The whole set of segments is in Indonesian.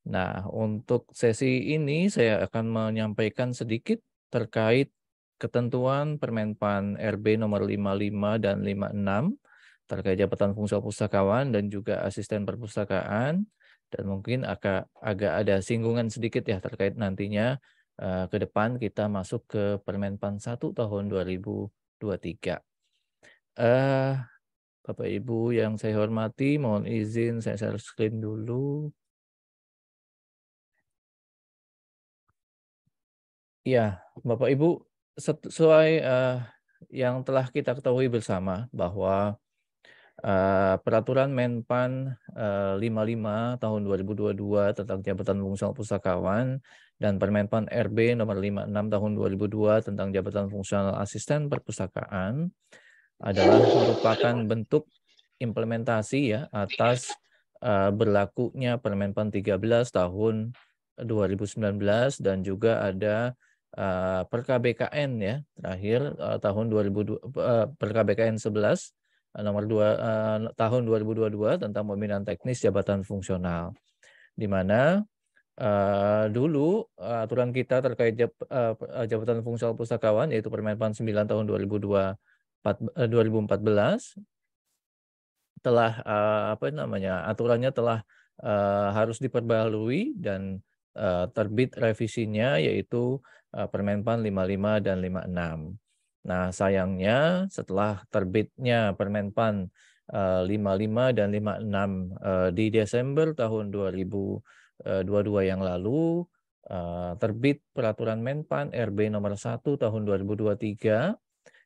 Nah, untuk sesi ini saya akan menyampaikan sedikit terkait ketentuan Permenpan RB nomor 55 dan 56 terkait jabatan fungsional pustakawan dan juga asisten perpustakaan, dan mungkin agak ada singgungan sedikit ya terkait nantinya ke depan kita masuk ke Permenpan 1 tahun 2023. Eh, Bapak Ibu yang saya hormati, mohon izin saya share screen dulu. Ya, Bapak Ibu, sesuai yang telah kita ketahui bersama bahwa Peraturan Menpan 55 tahun 2022 tentang Jabatan Fungsional Pustakawan dan Permenpan RB nomor 56 tahun 2002 tentang Jabatan Fungsional Asisten Perpustakaan adalah merupakan bentuk implementasi ya atas berlakunya Permenpan 13 tahun 2019 dan juga ada Per-KBKN ya terakhir tahun 2002 Per-KBKN 11 nomor 2 tahun 2022 tentang pembinaan teknis jabatan fungsional, di mana dulu aturan kita terkait jabatan fungsional pustakawan yaitu Permenpan 9 tahun 2014 telah aturannya telah harus diperbaharui dan terbit revisinya yaitu Permenpan 55 dan 56. Nah, sayangnya setelah terbitnya Permenpan 55 dan 56 di Desember tahun 2022 yang lalu, terbit Peraturan Menpan RB nomor 1 tahun 2023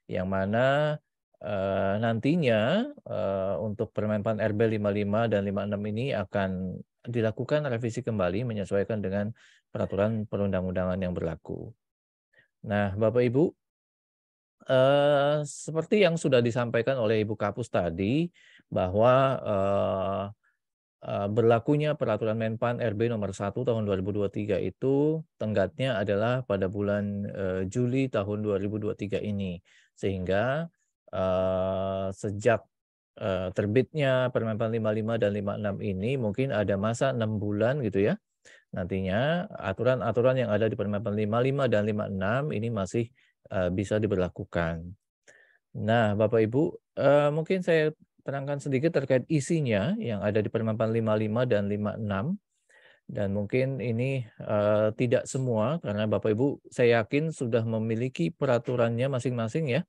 yang mana nantinya untuk Permenpan RB 55 dan 56 ini akan dilakukan revisi kembali menyesuaikan dengan peraturan perundang-undangan yang berlaku. Nah, Bapak Ibu, seperti yang sudah disampaikan oleh Ibu Kapus tadi bahwa berlakunya Peraturan Menpan RB nomor 1 tahun 2023 itu tenggatnya adalah pada bulan Juli tahun 2023 ini. Sehingga sejak terbitnya Permenpan 55 dan 56 ini mungkin ada masa 6 bulan gitu ya. Nantinya aturan-aturan yang ada di Permenpan 55 dan 56 ini masih bisa diberlakukan. Nah, Bapak Ibu, mungkin saya terangkan sedikit terkait isinya yang ada di Permenpan 55 dan 56. Dan mungkin ini tidak semua, karena Bapak Ibu saya yakin sudah memiliki peraturannya masing-masing ya,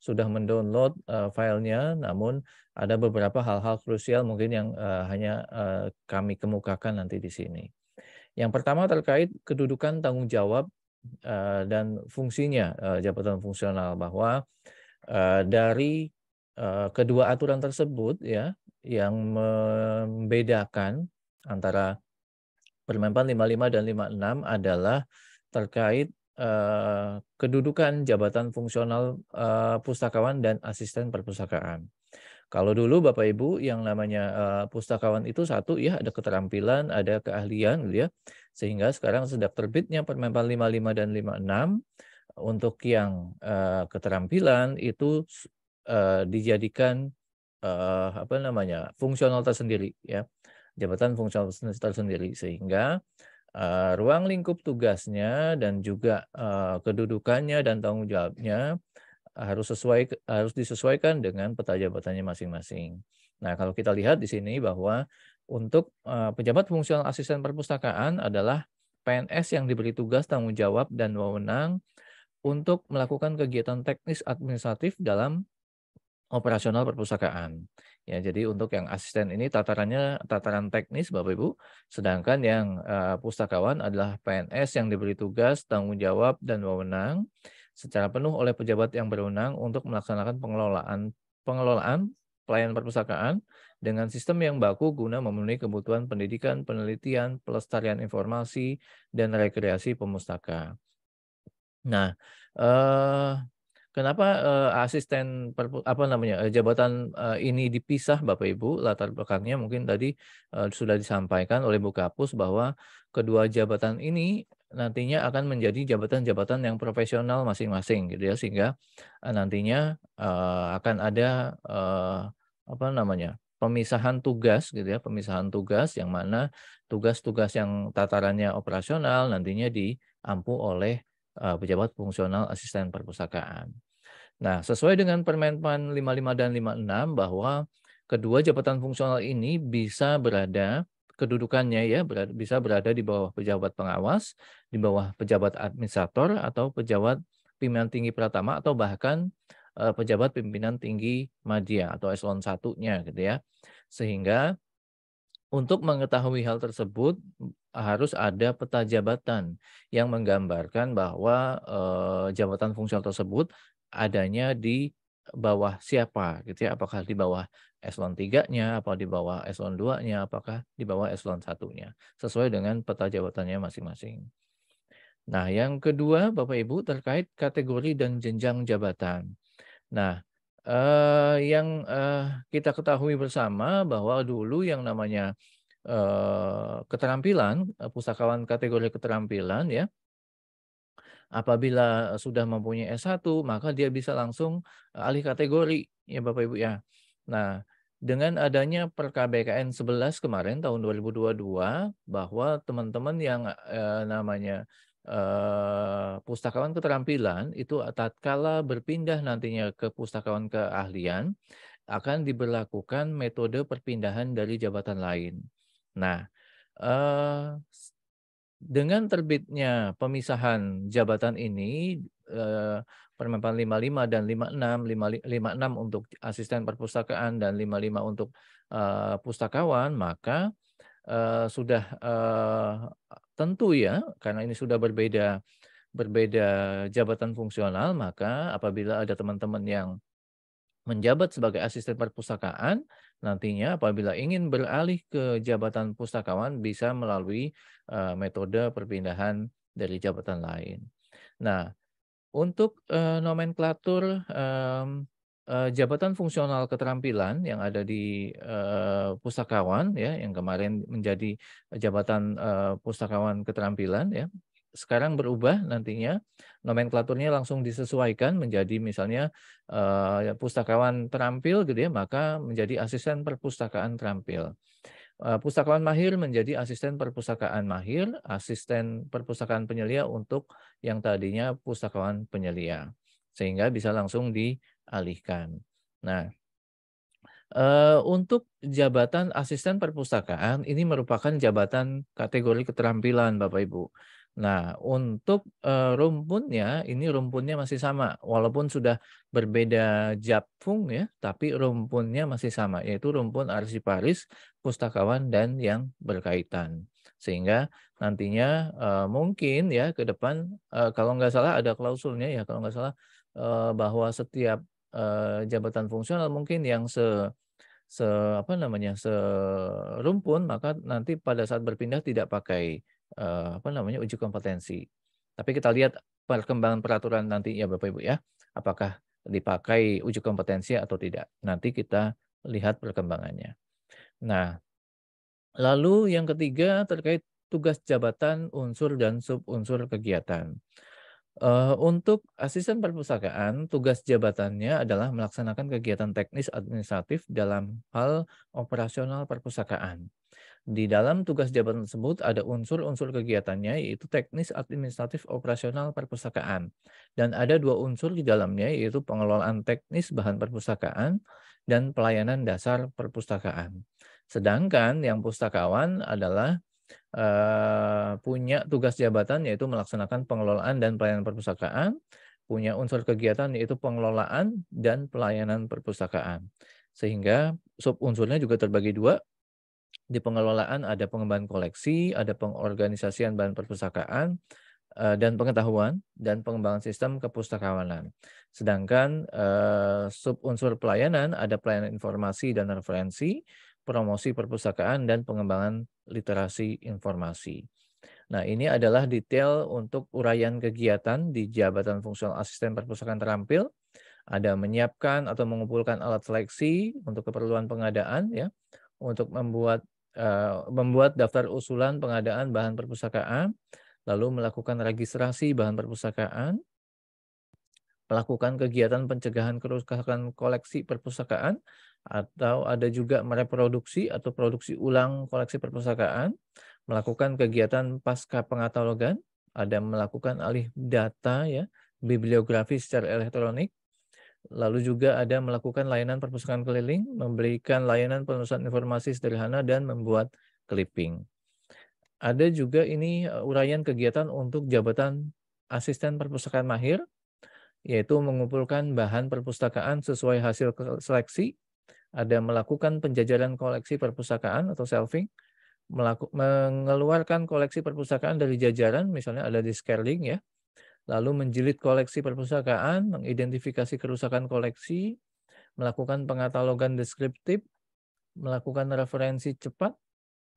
sudah mendownload filenya, namun ada beberapa hal-hal krusial mungkin yang hanya kami kemukakan nanti di sini. Yang pertama terkait kedudukan tanggung jawab dan fungsinya jabatan fungsional, bahwa dari kedua aturan tersebut ya yang membedakan antara Permenpan 55 dan 56 adalah terkait kedudukan jabatan fungsional pustakawan dan asisten perpustakaan. Kalau dulu Bapak Ibu yang namanya pustakawan itu satu ya, ada keterampilan, ada keahlian gitu ya. Sehingga sekarang sejak terbitnya Permenpan 55 dan 56 untuk yang keterampilan itu dijadikan fungsional tersendiri ya, jabatan fungsional tersendiri, sehingga ruang lingkup tugasnya dan juga kedudukannya dan tanggung jawabnya harus disesuaikan dengan peta jabatannya masing-masing. Nah, kalau kita lihat di sini bahwa untuk pejabat fungsional asisten perpustakaan adalah PNS yang diberi tugas, tanggung jawab, dan wewenang untuk melakukan kegiatan teknis administratif dalam operasional perpustakaan. Ya, jadi untuk yang asisten ini tataran teknis Bapak Ibu, sedangkan yang pustakawan adalah PNS yang diberi tugas, tanggung jawab, dan wewenang secara penuh oleh pejabat yang berwenang untuk melaksanakan pengelolaan pelayanan perpustakaan dengan sistem yang baku guna memenuhi kebutuhan pendidikan, penelitian, pelestarian informasi, dan rekreasi pemustaka. Nah, kenapa jabatan ini dipisah Bapak Ibu? Latar belakangnya mungkin tadi sudah disampaikan oleh Bu Kapus bahwa kedua jabatan ini nantinya akan menjadi jabatan-jabatan yang profesional masing-masing gitu ya, sehingga nantinya akan ada pemisahan tugas gitu ya, pemisahan tugas yang mana tugas-tugas yang tatarannya operasional nantinya diampu oleh pejabat fungsional asisten perpustakaan. Nah, sesuai dengan Permenpan 55 dan 56 bahwa kedua jabatan fungsional ini bisa berada kedudukannya ya bisa berada di bawah pejabat pengawas, di bawah pejabat administrator atau pejabat pimpinan tinggi pratama atau bahkan pejabat pimpinan tinggi madya atau eselon 1-nya gitu ya. Sehingga untuk mengetahui hal tersebut harus ada peta jabatan yang menggambarkan bahwa jabatan fungsional tersebut adanya di bawah siapa gitu ya. Apakah di bawah eselon 3-nya, apa di bawah eselon 2-nya, apakah di bawah eselon 1-nya. Sesuai dengan peta jabatannya masing-masing. Nah, yang kedua Bapak Ibu terkait kategori dan jenjang jabatan. Nah, yang kita ketahui bersama bahwa dulu yang namanya keterampilan, pustakawan kategori keterampilan ya, apabila sudah mempunyai S1 maka dia bisa langsung alih kategori ya Bapak Ibu ya. Nah, dengan adanya PerKBKN 11 kemarin tahun 2022 bahwa teman-teman yang namanya pustakawan keterampilan itu tatkala berpindah nantinya ke pustakawan keahlian akan diberlakukan metode perpindahan dari jabatan lain. Nah, eee, dengan terbitnya pemisahan jabatan ini, Permenpan 55 dan 56, 56 untuk asisten perpustakaan dan 55 untuk, pustakawan, maka, sudah, tentu ya, karena ini sudah berbeda berbeda jabatan fungsional, maka apabila ada teman-teman yang menjabat sebagai asisten perpustakaan, nantinya apabila ingin beralih ke jabatan pustakawan bisa melalui metode perpindahan dari jabatan lain. Nah, untuk nomenklatur jabatan fungsional keterampilan yang ada di pustakawan ya, yang kemarin menjadi jabatan pustakawan keterampilan ya, sekarang berubah nantinya nomenklaturnya langsung disesuaikan menjadi misalnya pustakawan terampil gitu ya, maka menjadi asisten perpustakaan terampil. Pustakawan mahir menjadi asisten perpustakaan mahir, asisten perpustakaan penyelia untuk yang tadinya pustakawan penyelia. Sehingga bisa langsung dialihkan. Nah, untuk jabatan asisten perpustakaan ini merupakan jabatan kategori keterampilan Bapak Ibu. Nah, untuk rumpunnya, ini rumpunnya masih sama, walaupun sudah berbeda japfung ya, tapi rumpunnya masih sama, yaitu rumpun arsiparis, pustakawan, dan yang berkaitan. Sehingga nantinya mungkin ya ke depan, kalau nggak salah ada klausulnya ya, kalau nggak salah bahwa setiap jabatan fungsional mungkin yang apa namanya, serumpun, maka nanti pada saat berpindah tidak pakai, apa namanya, uji kompetensi. Tapi kita lihat perkembangan peraturan nanti ya Bapak Ibu ya, apakah dipakai uji kompetensi atau tidak. Nanti kita lihat perkembangannya. Nah, lalu yang ketiga terkait tugas jabatan, unsur dan subunsur kegiatan. Untuk asisten perpustakaan, tugas jabatannya adalah melaksanakan kegiatan teknis administratif dalam hal operasional perpustakaan. Di dalam tugas jabatan tersebut ada unsur-unsur kegiatannya yaitu teknis administratif operasional perpustakaan. Dan ada dua unsur di dalamnya yaitu pengelolaan teknis bahan perpustakaan dan pelayanan dasar perpustakaan. Sedangkan yang pustakawan adalah punya tugas jabatan yaitu melaksanakan pengelolaan dan pelayanan perpustakaan, punya unsur kegiatan yaitu pengelolaan dan pelayanan perpustakaan. Sehingga subunsurnya juga terbagi dua. Di pengelolaan ada pengembangan koleksi, ada pengorganisasian bahan perpustakaan, dan pengetahuan, dan pengembangan sistem kepustakawanan. Sedangkan subunsur pelayanan ada pelayanan informasi dan referensi, promosi perpustakaan, dan pengembangan literasi informasi. Nah, ini adalah detail untuk uraian kegiatan di jabatan fungsional asisten perpustakaan terampil. Ada menyiapkan atau mengumpulkan alat seleksi untuk keperluan pengadaan ya, untuk membuat daftar usulan pengadaan bahan perpustakaan, lalu melakukan registrasi bahan perpustakaan, melakukan kegiatan pencegahan kerusakan koleksi perpustakaan, atau ada juga mereproduksi atau produksi ulang koleksi perpustakaan, melakukan kegiatan pasca pengatalogan, ada melakukan alih data ya, bibliografi secara elektronik, lalu juga ada melakukan layanan perpustakaan keliling, memberikan layanan penulisan informasi sederhana dan membuat clipping. Ada juga ini uraian kegiatan untuk jabatan asisten perpustakaan mahir, yaitu mengumpulkan bahan perpustakaan sesuai hasil seleksi, ada melakukan penjajaran koleksi perpustakaan atau shelving, mengeluarkan koleksi perpustakaan dari jajaran, misalnya ada di scaling ya, lalu menjilid koleksi perpustakaan, mengidentifikasi kerusakan koleksi, melakukan pengatalogan deskriptif, melakukan referensi cepat,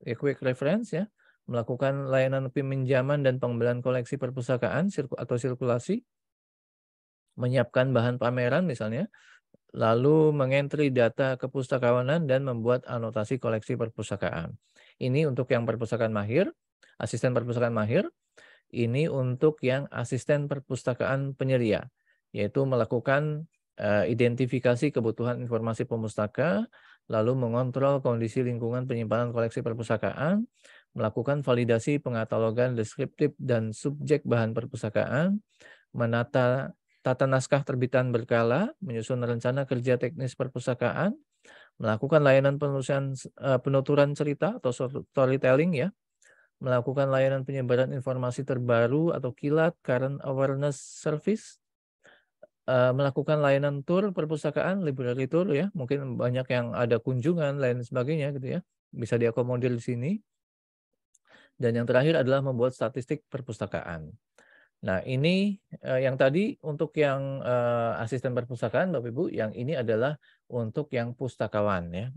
quick reference ya, melakukan layanan peminjaman dan pembelian koleksi perpustakaan atau sirkulasi, menyiapkan bahan pameran misalnya, lalu mengentri data kepustakawanan dan membuat anotasi koleksi perpustakaan. Ini untuk yang perpustakaan mahir, asisten perpustakaan mahir. Ini untuk yang asisten perpustakaan penyedia, yaitu melakukan identifikasi kebutuhan informasi pemustaka, lalu mengontrol kondisi lingkungan penyimpanan koleksi perpustakaan, melakukan validasi pengatalogan deskriptif dan subjek bahan perpustakaan, menata tata naskah terbitan berkala, menyusun rencana kerja teknis perpustakaan, melakukan layanan penuturan cerita atau storytelling ya, melakukan layanan penyebaran informasi terbaru atau kilat, current awareness service, melakukan layanan tour perpustakaan, library tour ya, mungkin banyak yang ada kunjungan, lain sebagainya gitu ya, bisa diakomodir di sini. Dan yang terakhir adalah membuat statistik perpustakaan. Nah ini yang tadi untuk yang asisten perpustakaan Bapak Ibu, yang ini adalah untuk yang pustakawan ya.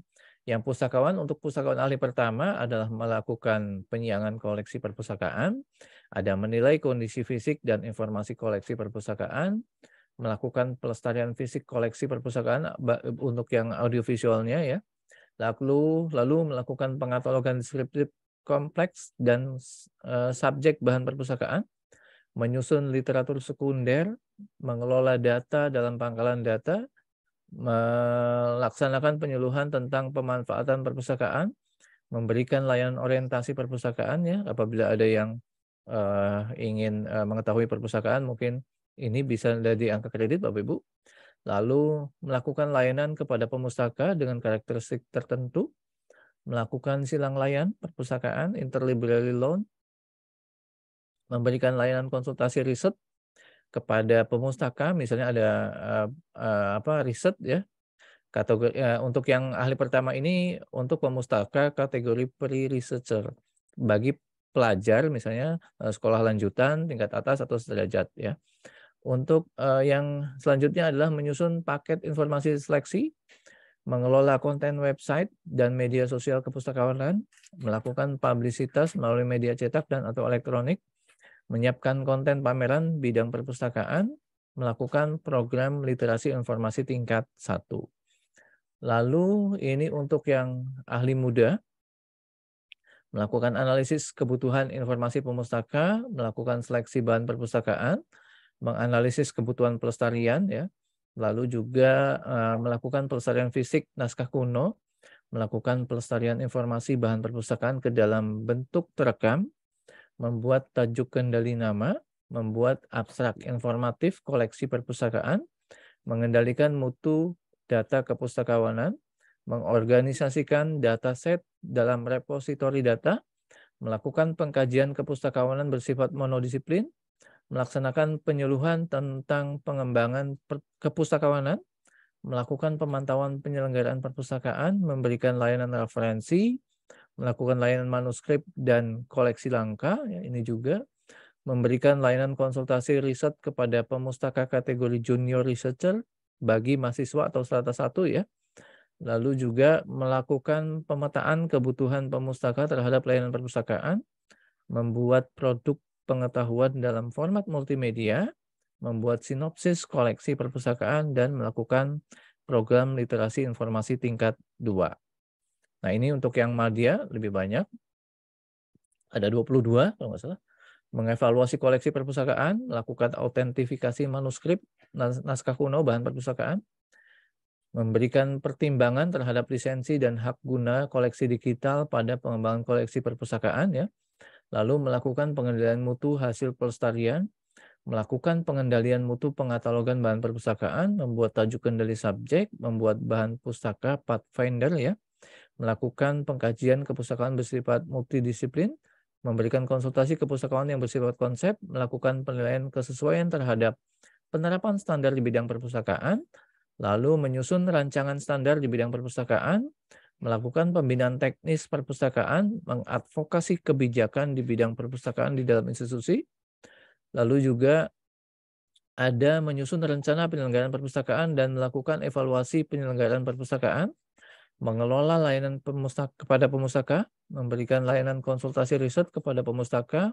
Yang pustakawan, untuk pustakawan ahli pertama adalah melakukan penyiangan koleksi perpustakaan, ada menilai kondisi fisik dan informasi koleksi perpustakaan, melakukan pelestarian fisik koleksi perpustakaan untuk yang audiovisualnya ya, lalu melakukan pengatalogan deskriptif kompleks dan subjek bahan perpustakaan, menyusun literatur sekunder, mengelola data dalam pangkalan data, melaksanakan penyuluhan tentang pemanfaatan perpustakaan, memberikan layanan orientasi perpustakaan ya, apabila ada yang ingin mengetahui perpustakaan, mungkin ini bisa dari angka kredit Bapak Ibu. Lalu melakukan layanan kepada pemustaka dengan karakteristik tertentu, melakukan silang layan perpustakaan, interlibrary loan, memberikan layanan konsultasi riset kepada pemustaka, misalnya ada riset ya, kategori untuk yang ahli pertama ini untuk pemustaka kategori pre-researcher bagi pelajar misalnya sekolah lanjutan tingkat atas atau sederajat ya. Untuk yang selanjutnya adalah menyusun paket informasi seleksi, mengelola konten website dan media sosial kepustakawanan, melakukan publisitas melalui media cetak dan atau elektronik, menyiapkan konten pameran bidang perpustakaan, melakukan program literasi informasi tingkat 1. Lalu ini untuk yang ahli muda, melakukan analisis kebutuhan informasi pemustaka, melakukan seleksi bahan perpustakaan, menganalisis kebutuhan pelestarian ya, lalu juga melakukan pelestarian fisik naskah kuno, melakukan pelestarian informasi bahan perpustakaan ke dalam bentuk terekam, membuat tajuk kendali nama, membuat abstrak informatif koleksi perpustakaan, mengendalikan mutu data kepustakawanan, mengorganisasikan dataset dalam repositori data, melakukan pengkajian kepustakawanan bersifat monodisiplin, melaksanakan penyuluhan tentang pengembangan kepustakawanan, melakukan pemantauan penyelenggaraan perpustakaan, memberikan layanan referensi, melakukan layanan manuskrip dan koleksi langka, ya, ini juga memberikan layanan konsultasi riset kepada pemustaka kategori junior researcher bagi mahasiswa atau strata 1 ya. Lalu juga melakukan pemetaan kebutuhan pemustaka terhadap layanan perpustakaan, membuat produk pengetahuan dalam format multimedia, membuat sinopsis koleksi perpustakaan, dan melakukan program literasi informasi tingkat 2. Nah ini untuk yang madya lebih banyak, ada 22 kalau nggak salah. Mengevaluasi koleksi perpustakaan, melakukan autentifikasi manuskrip, naskah kuno, bahan perpustakaan, memberikan pertimbangan terhadap lisensi dan hak guna koleksi digital pada pengembangan koleksi perpustakaan ya, lalu melakukan pengendalian mutu hasil pelestarian, melakukan pengendalian mutu pengatalogan bahan perpustakaan, membuat tajuk kendali subjek, membuat bahan pustaka pathfinder ya, melakukan pengkajian kepustakaan bersifat multidisiplin, memberikan konsultasi kepustakaan yang bersifat konsep, melakukan penilaian kesesuaian terhadap penerapan standar di bidang perpustakaan, lalu menyusun rancangan standar di bidang perpustakaan, melakukan pembinaan teknis perpustakaan, mengadvokasi kebijakan di bidang perpustakaan di dalam institusi, lalu juga ada menyusun rencana penyelenggaraan perpustakaan dan melakukan evaluasi penyelenggaraan perpustakaan, mengelola layanan kepada pemustaka, memberikan layanan konsultasi riset kepada pemustaka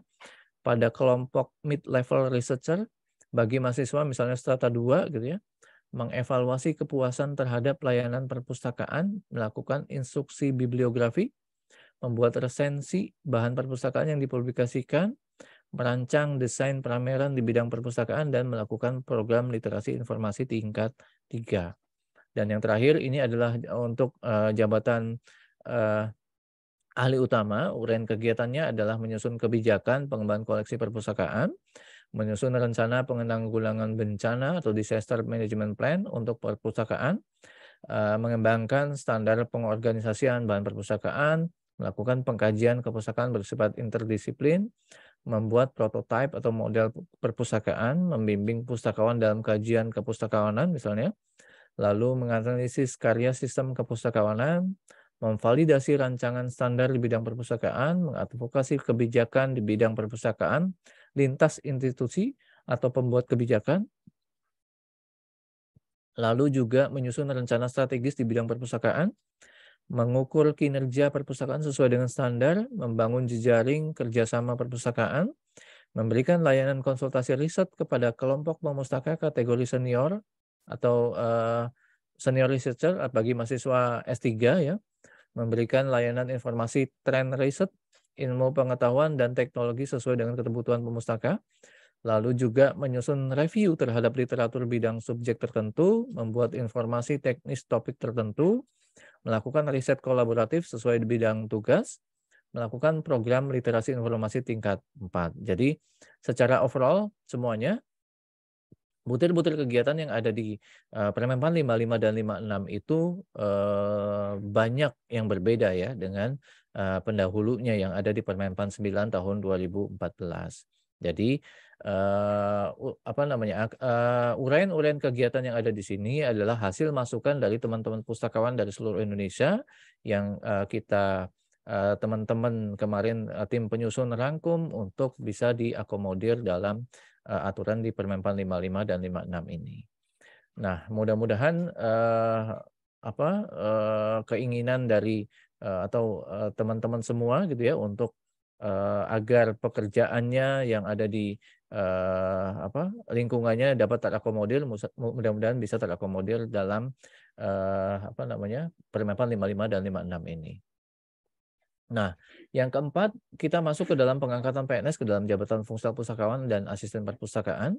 pada kelompok mid-level researcher bagi mahasiswa misalnya strata 2 gitu ya, mengevaluasi kepuasan terhadap layanan perpustakaan, melakukan instruksi bibliografi, membuat resensi bahan perpustakaan yang dipublikasikan, merancang desain pameran di bidang perpustakaan, dan melakukan program literasi informasi tingkat 3. Dan yang terakhir ini adalah untuk jabatan ahli utama. Uraian kegiatannya adalah menyusun kebijakan pengembangan koleksi perpustakaan, menyusun rencana penanggulangan bencana atau disaster management plan untuk perpustakaan, mengembangkan standar pengorganisasian bahan perpustakaan, melakukan pengkajian kepustakaan bersifat interdisiplin, membuat prototipe atau model perpustakaan, membimbing pustakawan dalam kajian kepustakawanan misalnya, lalu menganalisis karya sistem kepustakawanan, memvalidasi rancangan standar di bidang perpustakaan, mengadvokasi kebijakan di bidang perpustakaan, lintas institusi atau pembuat kebijakan, lalu juga menyusun rencana strategis di bidang perpustakaan, mengukur kinerja perpustakaan sesuai dengan standar, membangun jejaring kerjasama perpustakaan, memberikan layanan konsultasi riset kepada kelompok pemustaka kategori senior atau senior researcher bagi mahasiswa S3 ya, memberikan layanan informasi tren riset, ilmu pengetahuan dan teknologi sesuai dengan kebutuhan pemustaka, lalu juga menyusun review terhadap literatur bidang subjek tertentu, membuat informasi teknis topik tertentu, melakukan riset kolaboratif sesuai di bidang tugas, melakukan program literasi informasi tingkat 4. Jadi secara overall semuanya butir-butir kegiatan yang ada di Permenpan 55 dan 56 itu banyak yang berbeda ya dengan pendahulunya yang ada di Permenpan 9 tahun 2014. Jadi uraian-uraian kegiatan yang ada di sini adalah hasil masukan dari teman-teman pustakawan dari seluruh Indonesia yang teman-teman kemarin tim penyusun rangkum untuk bisa diakomodir dalam aturan di Permenpan 55 dan 56 ini. Nah, mudah-mudahan keinginan dari atau teman-teman semua gitu ya untuk agar pekerjaannya yang ada di lingkungannya dapat terakomodir, mudah-mudahan bisa terakomodir dalam Permenpan 55 dan 56 ini. Nah, yang keempat, kita masuk ke dalam pengangkatan PNS ke dalam jabatan fungsional pustakawan dan asisten perpustakaan.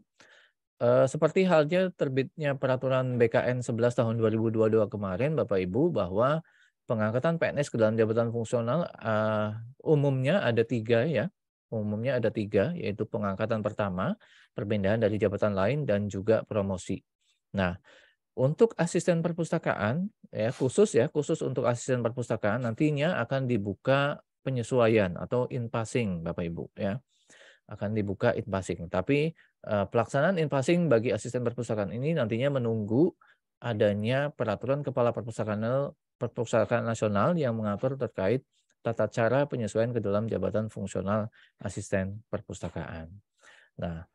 Seperti halnya terbitnya peraturan BKN 11 tahun 2022 kemarin, Bapak Ibu, bahwa pengangkatan PNS ke dalam jabatan fungsional umumnya ada 3 ya. Umumnya ada 3, yaitu pengangkatan pertama, perpindahan dari jabatan lain, dan juga promosi. Nah, untuk asisten perpustakaan, khusus untuk asisten perpustakaan nantinya akan dibuka penyesuaian atau in-passing, Bapak Ibu ya. Akan dibuka in-passing. Tapi pelaksanaan in-passing bagi asisten perpustakaan ini nantinya menunggu adanya peraturan Kepala Perpustakaan Nasional yang mengatur terkait tata cara penyesuaian ke dalam jabatan fungsional asisten perpustakaan. Nah,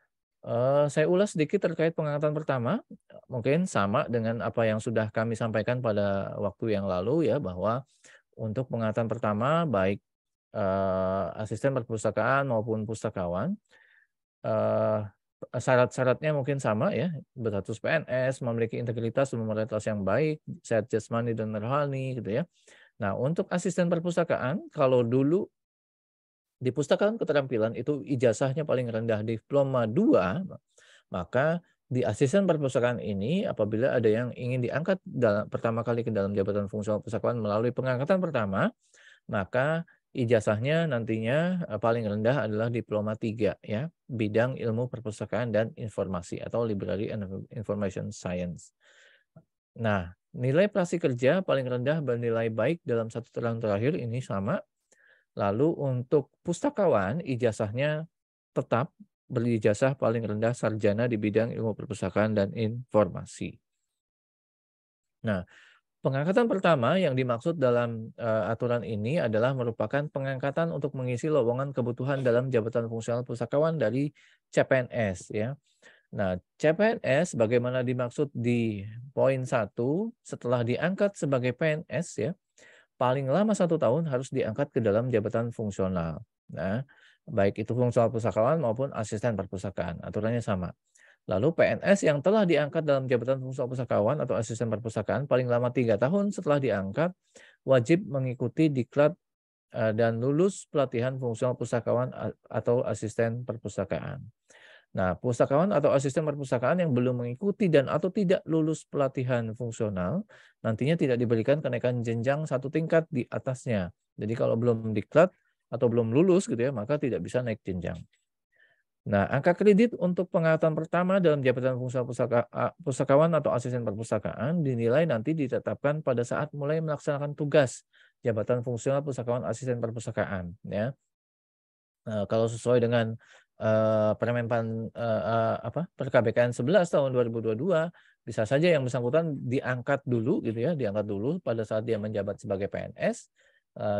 saya ulas sedikit terkait pengangkatan pertama, mungkin sama dengan apa yang sudah kami sampaikan pada waktu yang lalu ya, bahwa untuk pengangkatan pertama baik asisten perpustakaan maupun pustakawan, syarat-syaratnya mungkin sama ya, berstatus PNS, memiliki integritas dan moralitas yang baik, sehat jasmani dan rohani gitu ya. Nah, untuk asisten perpustakaan, kalau dulu di Pustakaan Keterampilan itu ijazahnya paling rendah diploma 2, maka Di asisten perpustakaan ini, apabila ada yang ingin diangkat pertama kali ke dalam jabatan fungsional pustakawan melalui pengangkatan pertama, maka ijazahnya nantinya paling rendah adalah diploma 3 ya, bidang ilmu perpustakaan dan informasi atau Library and Information Science. Nah, nilai prasi kerja paling rendah bernilai baik dalam 1 tahun terakhir ini sama. Lalu untuk pustakawan ijazahnya tetap berijazah paling rendah sarjana di bidang ilmu perpustakaan dan informasi. Nah, pengangkatan pertama yang dimaksud dalam aturan ini adalah merupakan pengangkatan untuk mengisi lowongan kebutuhan dalam jabatan fungsional pustakawan dari CPNS ya. Nah, CPNS bagaimana dimaksud di poin 1 setelah diangkat sebagai PNS ya, paling lama 1 tahun harus diangkat ke dalam jabatan fungsional. Nah, baik itu fungsional pustakawan maupun asisten perpustakaan, aturannya sama. Lalu PNS yang telah diangkat dalam jabatan fungsional pustakawan atau asisten perpustakaan paling lama 3 tahun setelah diangkat wajib mengikuti diklat dan lulus pelatihan fungsional pustakawan atau asisten perpustakaan. Nah, pustakawan atau asisten perpustakaan yang belum mengikuti dan atau tidak lulus pelatihan fungsional nantinya tidak diberikan kenaikan jenjang 1 tingkat di atasnya. Jadi kalau belum diklat atau belum lulus gitu ya, maka tidak bisa naik jenjang. Nah, angka kredit untuk pengangkatan pertama dalam jabatan fungsional pustakawan atau asisten perpustakaan dinilai nanti ditetapkan pada saat mulai melaksanakan tugas jabatan fungsional pustakawan asisten perpustakaan ya. Kalau sesuai dengan Permenpan Perkabk 11 tahun 2022 bisa saja yang bersangkutan diangkat dulu gitu ya, diangkat dulu pada saat dia menjabat sebagai PNS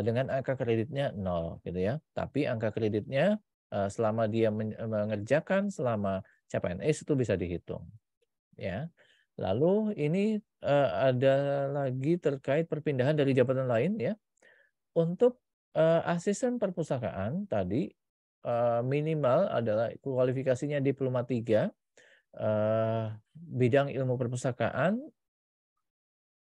dengan angka kreditnya 0 gitu ya. Tapi angka kreditnya selama dia mengerjakan selama CPNS itu bisa dihitung ya. Lalu ini ada lagi terkait perpindahan dari jabatan lain ya. Untuk asisten perpustakaan tadi minimal adalah kualifikasinya diploma 3 bidang ilmu perpustakaan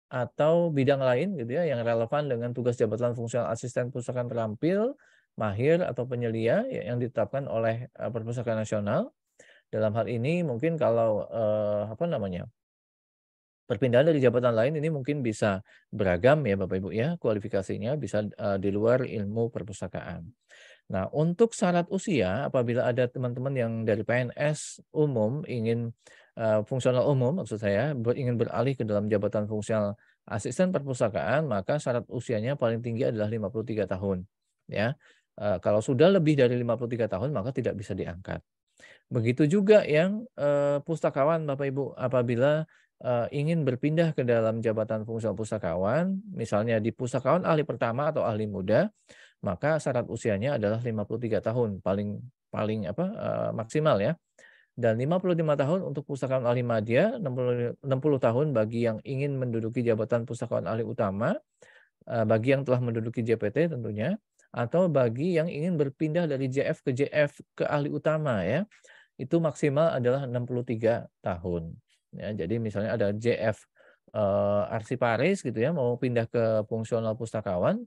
atau bidang lain gitu ya yang relevan dengan tugas jabatan fungsional asisten perpustakaan terampil, mahir atau penyelia yang ditetapkan oleh Perpustakaan Nasional. Dalam hal ini mungkin kalau perpindahan dari jabatan lain ini mungkin bisa beragam ya Bapak Ibu ya, kualifikasinya bisa di luar ilmu perpustakaan. Nah, untuk syarat usia apabila ada teman-teman yang dari PNS umum ingin fungsional umum maksud saya ingin beralih ke dalam jabatan fungsional asisten perpustakaan, maka syarat usianya paling tinggi adalah 53 tahun ya. Kalau sudah lebih dari 53 tahun maka tidak bisa diangkat. Begitu juga yang pustakawan Bapak Ibu apabila ingin berpindah ke dalam jabatan fungsional pustakawan, misalnya di pustakawan ahli pertama atau ahli muda, maka syarat usianya adalah 53 tahun paling maksimal ya. Dan 55 tahun untuk pustakawan ahli madya, 60 tahun bagi yang ingin menduduki jabatan pustakawan ahli utama, bagi yang telah menduduki JPT tentunya, atau bagi yang ingin berpindah dari JF ke JF ke ahli utama ya. Itu maksimal adalah 63 tahun. Ya, jadi misalnya ada JF Arsiparis gitu ya, mau pindah ke fungsional pustakawan,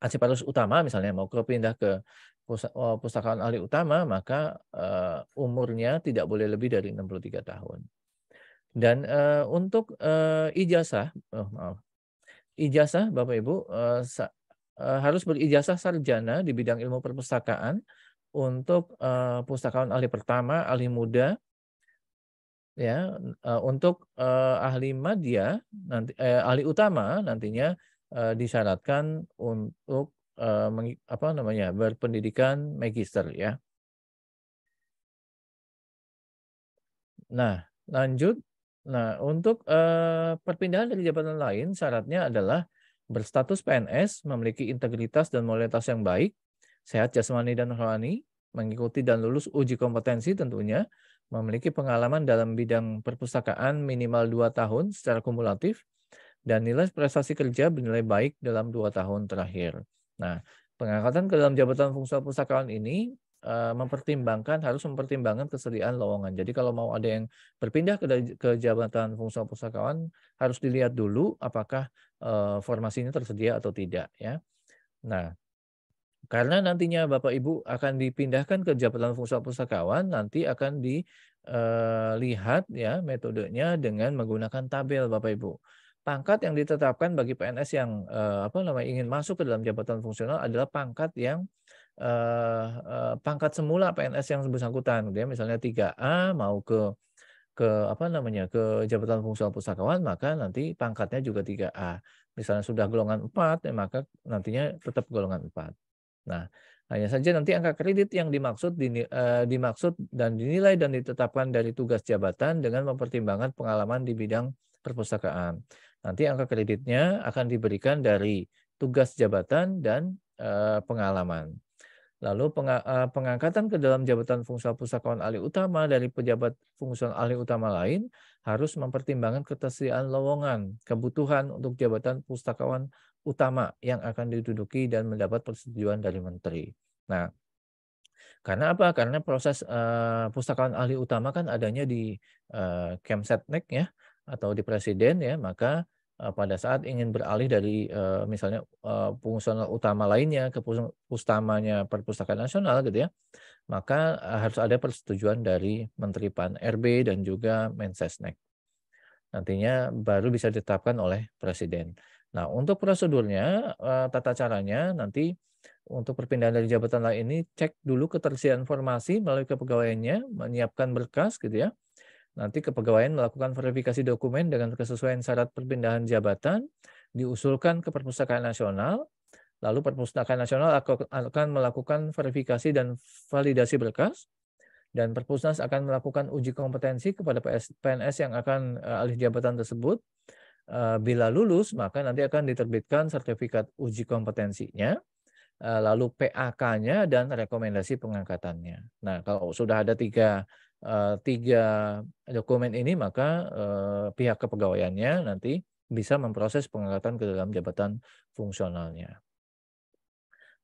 Arsiparis utama misalnya mau pindah ke pustakawan ahli utama, maka umurnya tidak boleh lebih dari 63 tahun. Dan untuk ijazah, ijazah Bapak Ibu harus berijazah sarjana di bidang ilmu perpustakaan untuk pustakawan ahli pertama, ahli muda, ya, untuk ahli madya ahli utama nantinya disyaratkan untuk berpendidikan magister ya. Nah, lanjut. Nah, untuk perpindahan dari jabatan lain syaratnya adalah berstatus PNS, memiliki integritas dan moralitas yang baik, sehat jasmani dan rohani, mengikuti dan lulus uji kompetensi tentunya, memiliki pengalaman dalam bidang perpustakaan minimal 2 tahun secara kumulatif, dan nilai prestasi kerja bernilai baik dalam 2 tahun terakhir. Nah, pengangkatan ke dalam jabatan fungsional pustakawan ini harus mempertimbangkan kesediaan lowongan. Jadi kalau mau ada yang berpindah ke jabatan fungsional pustakawan, harus dilihat dulu apakah formasinya tersedia atau tidak ya. Nah, karena nantinya Bapak Ibu akan dipindahkan ke jabatan fungsional pustakawan, nanti akan lihat ya metodenya dengan menggunakan tabel Bapak Ibu. Pangkat yang ditetapkan bagi PNS yang ingin masuk ke dalam jabatan fungsional adalah pangkat yang pangkat semula PNS yang bersangkutan, gitu ya. Misalnya 3A mau ke jabatan fungsional pustakawan, maka nanti pangkatnya juga 3A. Misalnya sudah golongan 4, ya maka nantinya tetap golongan 4. Nah, hanya saja nanti angka kredit yang dimaksud dan dinilai dan ditetapkan dari tugas jabatan dengan mempertimbangkan pengalaman di bidang perpustakaan. Nanti angka kreditnya akan diberikan dari tugas jabatan dan pengalaman. Lalu pengangkatan ke dalam jabatan fungsional pustakawan ahli utama dari pejabat fungsional ahli utama lain harus mempertimbangkan ketersediaan lowongan, kebutuhan untuk jabatan pustakawan utama yang akan diduduki dan mendapat persetujuan dari menteri. Nah, karena apa? Karena proses pustakawan ahli utama kan adanya di Kemsetnek ya, atau di presiden ya, maka pada saat ingin beralih dari misalnya fungsional utama lainnya ke pustamanya Perpustakaan Nasional gitu ya, maka harus ada persetujuan dari Menteri Pan RB dan juga Mensesnek. Nantinya baru bisa ditetapkan oleh presiden. Nah, untuk prosedurnya, tata caranya nanti untuk perpindahan dari jabatan lain ini cek dulu ketersediaan informasi melalui kepegawaiannya, menyiapkan berkas gitu ya. Nanti kepegawaian melakukan verifikasi dokumen dengan kesesuaian syarat perpindahan jabatan, diusulkan ke Perpustakaan Nasional, lalu Perpustakaan Nasional akan melakukan verifikasi dan validasi berkas, dan Perpusnas akan melakukan uji kompetensi kepada PNS yang akan alih jabatan tersebut. Bila lulus, maka nanti akan diterbitkan sertifikat uji kompetensinya, lalu PAK-nya dan rekomendasi pengangkatannya. Nah, kalau sudah ada tiga dokumen ini, maka pihak kepegawaiannya nanti bisa memproses pengangkatan ke dalam jabatan fungsionalnya.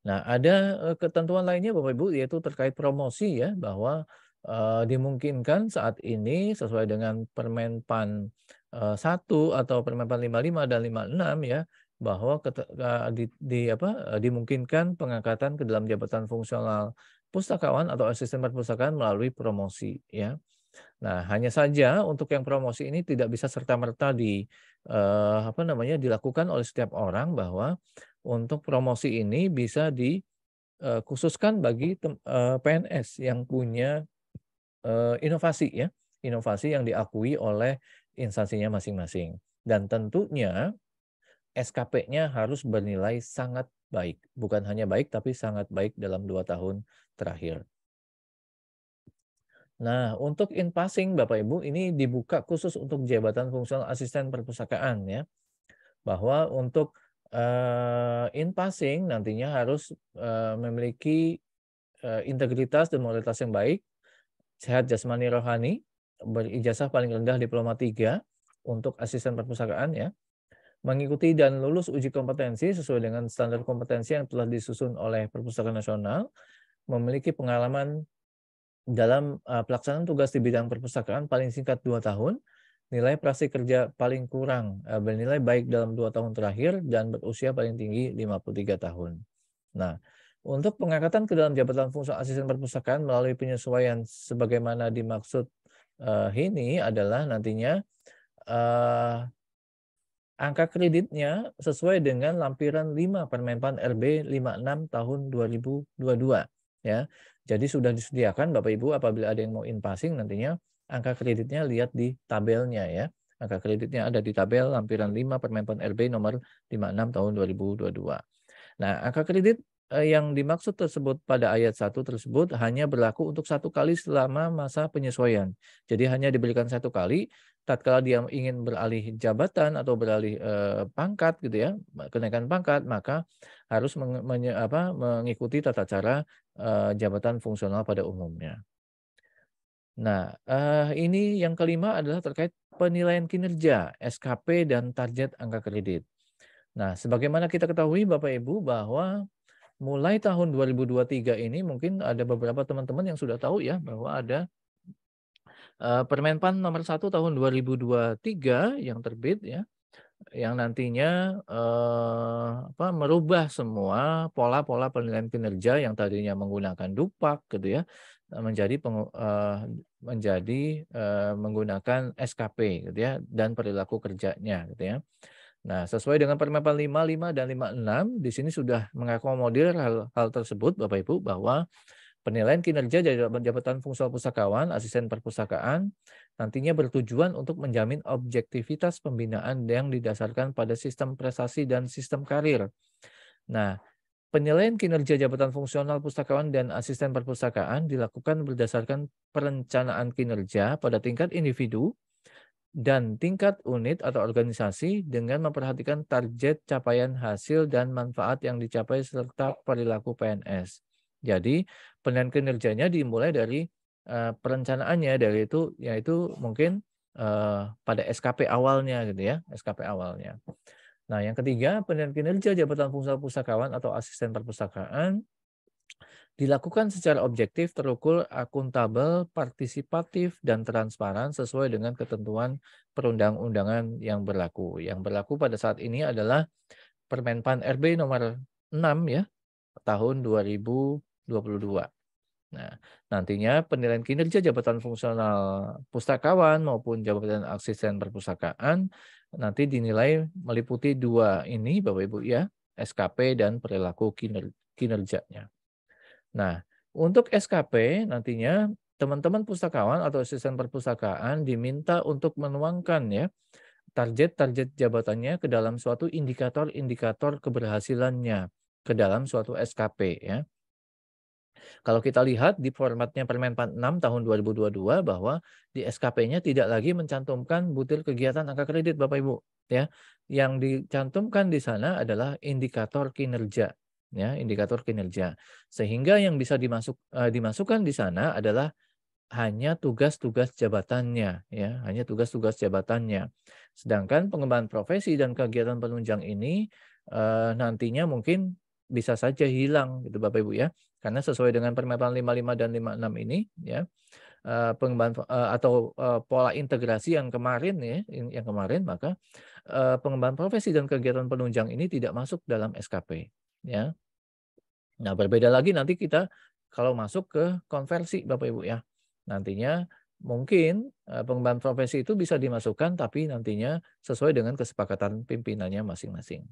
Nah, ada ketentuan lainnya Bapak Ibu, yaitu terkait promosi ya, bahwa dimungkinkan saat ini sesuai dengan Permenpan 1 atau Permenpan 55 dan 56 ya, bahwa dimungkinkan pengangkatan ke dalam jabatan fungsional pustakawan atau asisten perpustakaan melalui promosi ya. Nah, hanya saja untuk yang promosi ini tidak bisa serta-merta dilakukan oleh setiap orang, bahwa untuk promosi ini bisa dikhususkan bagi PNS yang punya inovasi ya, inovasi yang diakui oleh instansinya masing-masing. Dan tentunya SKP-nya harus bernilai sangat baik, bukan hanya baik tapi sangat baik dalam 2 tahun terakhir. Nah, untuk in-passing Bapak Ibu ini dibuka khusus untuk jabatan fungsional asisten perpustakaan ya. Bahwa untuk in-passing nantinya harus memiliki integritas dan moralitas yang baik, sehat jasmani rohani, berijazah paling rendah diploma 3 untuk asisten perpustakaan ya. Mengikuti dan lulus uji kompetensi sesuai dengan standar kompetensi yang telah disusun oleh Perpustakaan Nasional, memiliki pengalaman dalam pelaksanaan tugas di bidang perpustakaan paling singkat 2 tahun, nilai praktik kerja paling kurang bernilai baik dalam 2 tahun terakhir, dan berusia paling tinggi 53 tahun. Nah, untuk pengangkatan ke dalam jabatan fungsi asisten perpustakaan melalui penyesuaian sebagaimana dimaksud ini adalah nantinya angka kreditnya sesuai dengan lampiran 5 Permenpan RB 56 tahun 2022 ya. Jadi sudah disediakan Bapak Ibu apabila ada yang mau in-passing nantinya angka kreditnya lihat di tabelnya ya. Angka kreditnya ada di tabel lampiran 5 Permenpan RB nomor 56 tahun 2022. Nah, angka kredit yang dimaksud tersebut pada ayat 1 tersebut hanya berlaku untuk 1 kali selama masa penyesuaian. Jadi hanya diberikan 1 kali tatkala dia ingin beralih jabatan atau beralih pangkat gitu ya, kenaikan pangkat, maka harus mengikuti tata cara jabatan fungsional pada umumnya. Nah, ini yang kelima adalah terkait penilaian kinerja, SKP dan target angka kredit. Nah, sebagaimana kita ketahui Bapak Ibu bahwa mulai tahun 2023 ini mungkin ada beberapa teman-teman yang sudah tahu ya bahwa ada Permenpan nomor 1 tahun 2023 yang terbit ya, yang nantinya merubah semua pola-pola penilaian kinerja yang tadinya menggunakan Dupak gitu ya, menjadi menggunakan SKP gitu ya dan perilaku kerjanya gitu ya. Nah, sesuai dengan Permen 55 dan 56 di sini sudah mengakomodir hal tersebut Bapak Ibu bahwa penilaian kinerja jabatan fungsional pustakawan, asisten perpustakaan, nantinya bertujuan untuk menjamin objektivitas pembinaan yang didasarkan pada sistem prestasi dan sistem karir. Nah, penilaian kinerja jabatan fungsional pustakawan dan asisten perpustakaan dilakukan berdasarkan perencanaan kinerja pada tingkat individu dan tingkat unit atau organisasi dengan memperhatikan target capaian hasil dan manfaat yang dicapai serta perilaku PNS. Jadi penilaian kinerjanya dimulai dari perencanaannya yaitu mungkin pada SKP awalnya gitu ya, SKP awalnya. Nah, yang ketiga, penilaian kinerja jabatan fungsional pustakawan atau asisten perpustakaan dilakukan secara objektif, terukur, akuntabel, partisipatif, dan transparan sesuai dengan ketentuan perundang-undangan yang berlaku. Yang berlaku pada saat ini adalah Permenpan RB nomor 6 ya, tahun 2022. Nah, nantinya penilaian kinerja jabatan fungsional pustakawan maupun jabatan asisten perpustakaan nanti dinilai meliputi dua ini Bapak Ibu ya, SKP dan perilaku kinerjanya. Nah, untuk SKP nantinya teman-teman pustakawan atau asisten perpustakaan diminta untuk menuangkan ya target-target jabatannya ke dalam suatu indikator-indikator keberhasilannya ke dalam suatu SKP ya. Kalau kita lihat di formatnya Permenpan 6 tahun 2022 bahwa di SKP-nya tidak lagi mencantumkan butir kegiatan angka kredit Bapak Ibu ya. Yang dicantumkan di sana adalah indikator kinerja ya, indikator kinerja. Sehingga yang bisa dimasukkan di sana adalah hanya tugas-tugas jabatannya ya, hanya tugas-tugas jabatannya. Sedangkan pengembangan profesi dan kegiatan penunjang ini nantinya mungkin bisa saja hilang gitu Bapak Ibu ya. Karena sesuai dengan Permen 55 dan 56 ini ya, pengembangan atau pola integrasi yang kemarin ya, yang kemarin maka pengembangan profesi dan kegiatan penunjang ini tidak masuk dalam SKP ya. Nah, berbeda lagi nanti kita kalau masuk ke konversi Bapak Ibu ya. Nantinya mungkin pengembangan profesi itu bisa dimasukkan tapi nantinya sesuai dengan kesepakatan pimpinannya masing-masing.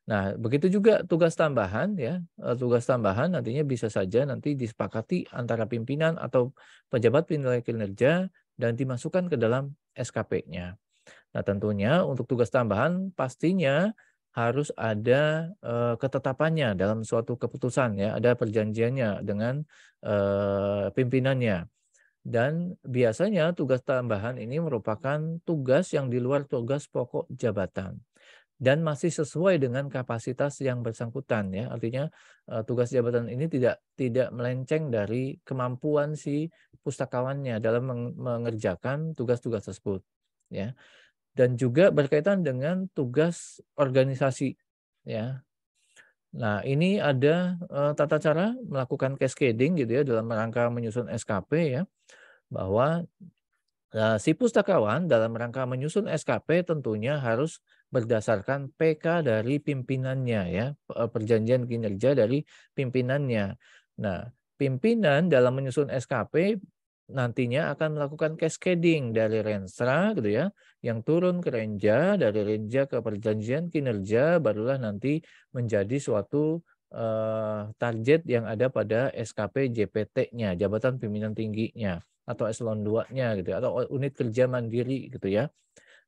Nah, begitu juga tugas tambahan ya, tugas tambahan nantinya bisa saja nanti disepakati antara pimpinan atau pejabat penilai kinerja dan dimasukkan ke dalam SKP-nya. Nah, tentunya untuk tugas tambahan pastinya harus ada ketetapannya dalam suatu keputusan ya, ada perjanjiannya dengan pimpinannya. Dan biasanya tugas tambahan ini merupakan tugas yang di luar tugas pokok jabatan dan masih sesuai dengan kapasitas yang bersangkutan ya. Artinya tugas jabatan ini tidak melenceng dari kemampuan si pustakawannya dalam mengerjakan tugas-tugas tersebut ya. Dan juga berkaitan dengan tugas organisasi ya. Nah, ini ada tata cara melakukan cascading gitu ya dalam rangka menyusun SKP ya, bahwa si pustakawan dalam rangka menyusun SKP tentunya harus berdasarkan PK dari pimpinannya ya, perjanjian kinerja dari pimpinannya. Nah, pimpinan dalam menyusun SKP nantinya akan melakukan cascading dari Renstra gitu ya, yang turun ke Renja, dari Renja ke perjanjian kinerja, barulah nanti menjadi suatu target yang ada pada SKP JPT-nya, jabatan pimpinan tingginya atau eselon 2-nya gitu atau unit kerja mandiri gitu ya.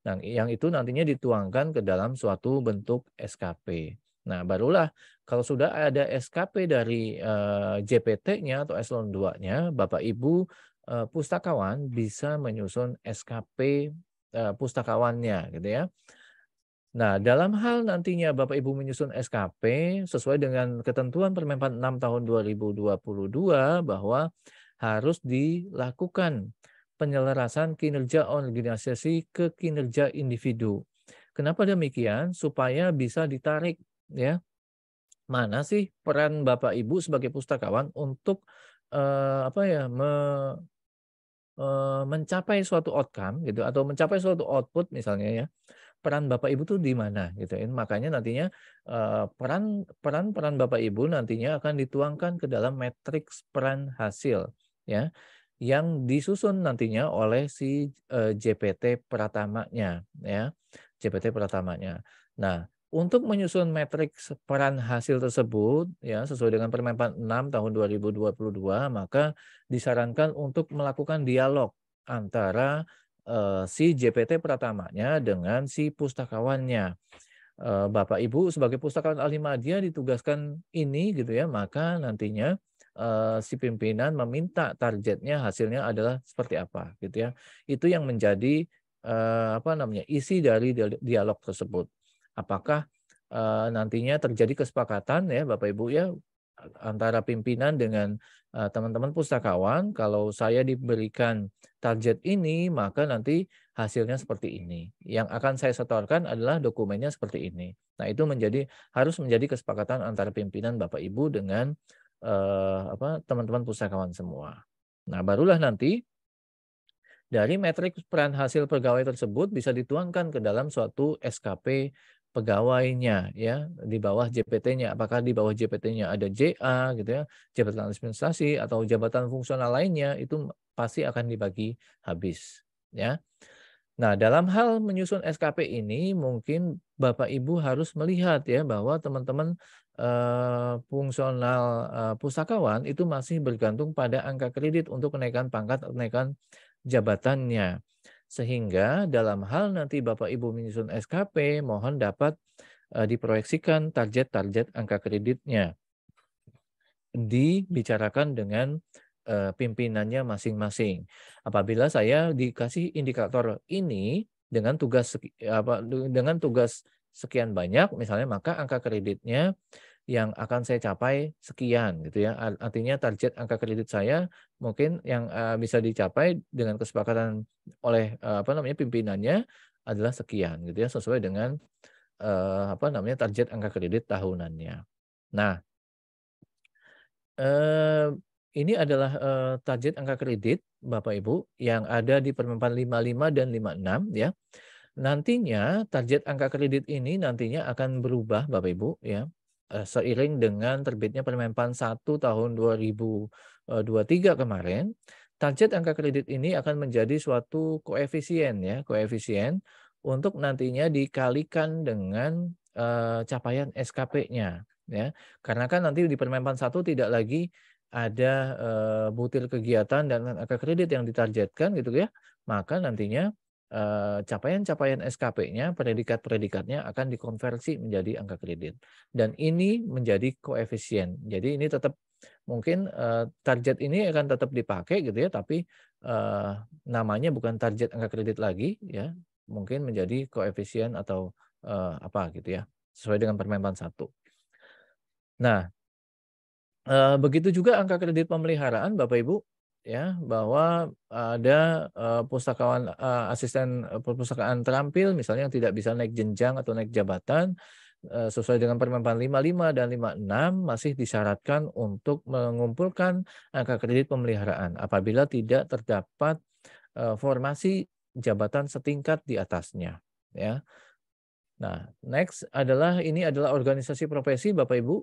Nah, yang itu nantinya dituangkan ke dalam suatu bentuk SKP. Nah, barulah kalau sudah ada SKP dari JPT-nya atau eselon 2-nya, Bapak Ibu pustakawan bisa menyusun SKP pustakawannya gitu ya. Nah, dalam hal nantinya Bapak Ibu menyusun SKP sesuai dengan ketentuan Permenpan 6 tahun 2022 bahwa harus dilakukan penyelarasan kinerja organisasi ke kinerja individu. Kenapa demikian? Supaya bisa ditarik ya, mana sih peran Bapak Ibu sebagai pustakawan untuk mencapai suatu outcome gitu atau mencapai suatu output misalnya ya. peran Bapak Ibu tuh di mana gitu ya. Makanya nantinya peran Bapak Ibu nantinya akan dituangkan ke dalam matriks peran hasil ya yang disusun nantinya oleh si JPT Pratamanya ya. JPT Pratamanya. Nah, untuk menyusun matriks peran hasil tersebut ya sesuai dengan Permenpan 6 tahun 2022 maka disarankan untuk melakukan dialog antara si JPT Pratamanya dengan si pustakawannya. Bapak Ibu sebagai pustakawan ahli media ditugaskan ini gitu ya, maka nantinya si pimpinan meminta targetnya hasilnya adalah seperti apa gitu ya. Itu yang menjadi isi dari dialog tersebut. Apakah nantinya terjadi kesepakatan ya Bapak Ibu ya antara pimpinan dengan teman-teman pustakawan, kalau saya diberikan target ini, maka nanti hasilnya seperti ini. Yang akan saya setorkan adalah dokumennya seperti ini. Nah, itu harus menjadi kesepakatan antara pimpinan Bapak Ibu dengan teman-teman pustakawan semua. Nah, barulah nanti dari matriks peran hasil pegawai tersebut bisa dituangkan ke dalam suatu SKP pegawainya ya di bawah JPT-nya. Apakah di bawah JPT-nya ada JA gitu ya, jabatan administrasi atau jabatan fungsional lainnya itu pasti akan dibagi habis ya. Nah, dalam hal menyusun SKP ini mungkin Bapak Ibu harus melihat ya bahwa teman-teman fungsional pustakawan itu masih bergantung pada angka kredit untuk kenaikan pangkat atau kenaikan jabatannya. Sehingga dalam hal nanti Bapak Ibu menyusun SKP, mohon dapat diproyeksikan target-target angka kreditnya. Dibicarakan dengan pimpinannya masing-masing. Apabila saya dikasih indikator ini dengan tugas sekian banyak misalnya, maka angka kreditnya yang akan saya capai sekian gitu ya. Artinya target angka kredit saya mungkin yang bisa dicapai dengan kesepakatan oleh pimpinannya adalah sekian gitu ya, sesuai dengan target angka kredit tahunannya. Nah, ini adalah target angka kredit Bapak Ibu yang ada di Permenpan 55 dan 56 ya. Nantinya target angka kredit ini nantinya akan berubah Bapak Ibu ya. Seiring dengan terbitnya Permenpan 1 tahun 2023 kemarin, target angka kredit ini akan menjadi suatu koefisien ya, koefisien untuk nantinya dikalikan dengan capaian SKP-nya ya. Karena kan nanti di Permenpan 1 tidak lagi ada butir kegiatan dan angka kredit yang ditargetkan gitu ya. Maka nantinya capaian-capaian SKP-nya, predikat-predikatnya akan dikonversi menjadi angka kredit. Dan ini menjadi koefisien. Jadi ini tetap mungkin target ini akan tetap dipakai gitu ya, tapi namanya bukan target angka kredit lagi ya, mungkin menjadi koefisien atau apa gitu ya, sesuai dengan Permenpan 1. Nah, begitu juga angka kredit pemeliharaan Bapak Ibu ya, bahwa ada pustakawan asisten perpustakaan terampil misalnya yang tidak bisa naik jenjang atau naik jabatan sesuai dengan Permenpan 55 dan 56 masih disyaratkan untuk mengumpulkan angka kredit pemeliharaan apabila tidak terdapat formasi jabatan setingkat di atasnya ya. Nah, next ini adalah organisasi profesi Bapak Ibu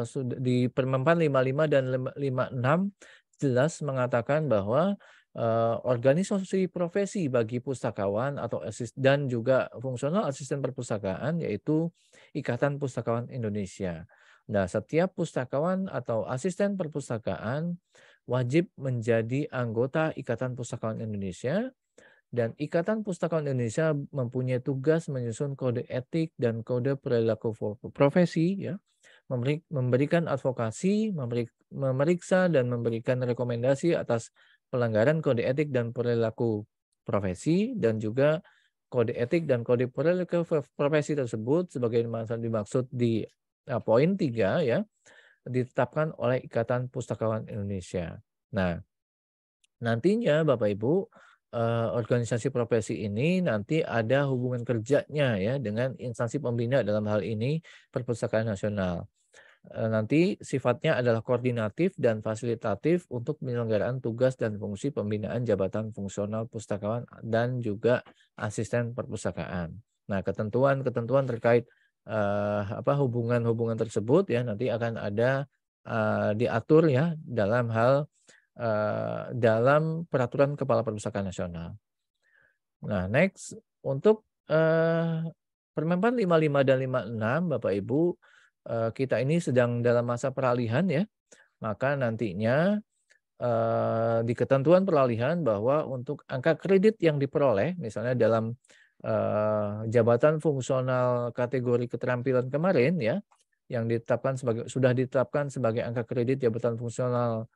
sudah di Permenpan 55 dan 56 jelas mengatakan bahwa organisasi profesi bagi pustakawan atau dan juga fungsional asisten perpustakaan yaitu Ikatan Pustakawan Indonesia. Nah, setiap pustakawan atau asisten perpustakaan wajib menjadi anggota Ikatan Pustakawan Indonesia. Dan Ikatan Pustakawan Indonesia mempunyai tugas menyusun kode etik dan kode perilaku profesi, ya, memberikan advokasi, memeriksa dan memberikan rekomendasi atas pelanggaran kode etik dan perilaku profesi, dan juga kode etik dan kode perilaku profesi tersebut sebagaimana dimaksud di poin 3 ya, ditetapkan oleh Ikatan Pustakawan Indonesia. Nah, nantinya Bapak Ibu organisasi profesi ini nanti ada hubungan kerjanya ya dengan instansi pembina dalam hal ini Perpustakaan Nasional. Nanti sifatnya adalah koordinatif dan fasilitatif untuk penyelenggaraan tugas dan fungsi pembinaan jabatan fungsional pustakawan dan juga asisten perpustakaan. Nah, ketentuan-ketentuan terkait hubungan-hubungan tersebut ya nanti akan ada diatur ya dalam hal dalam peraturan Kepala Perpustakaan Nasional. Nah, next untuk Permenpan 55 dan 56 Bapak Ibu, kita ini sedang dalam masa peralihan ya. Maka nantinya di ketentuan peralihan bahwa untuk angka kredit yang diperoleh misalnya dalam jabatan fungsional kategori keterampilan kemarin ya yang sudah ditetapkan sebagai angka kredit jabatan fungsional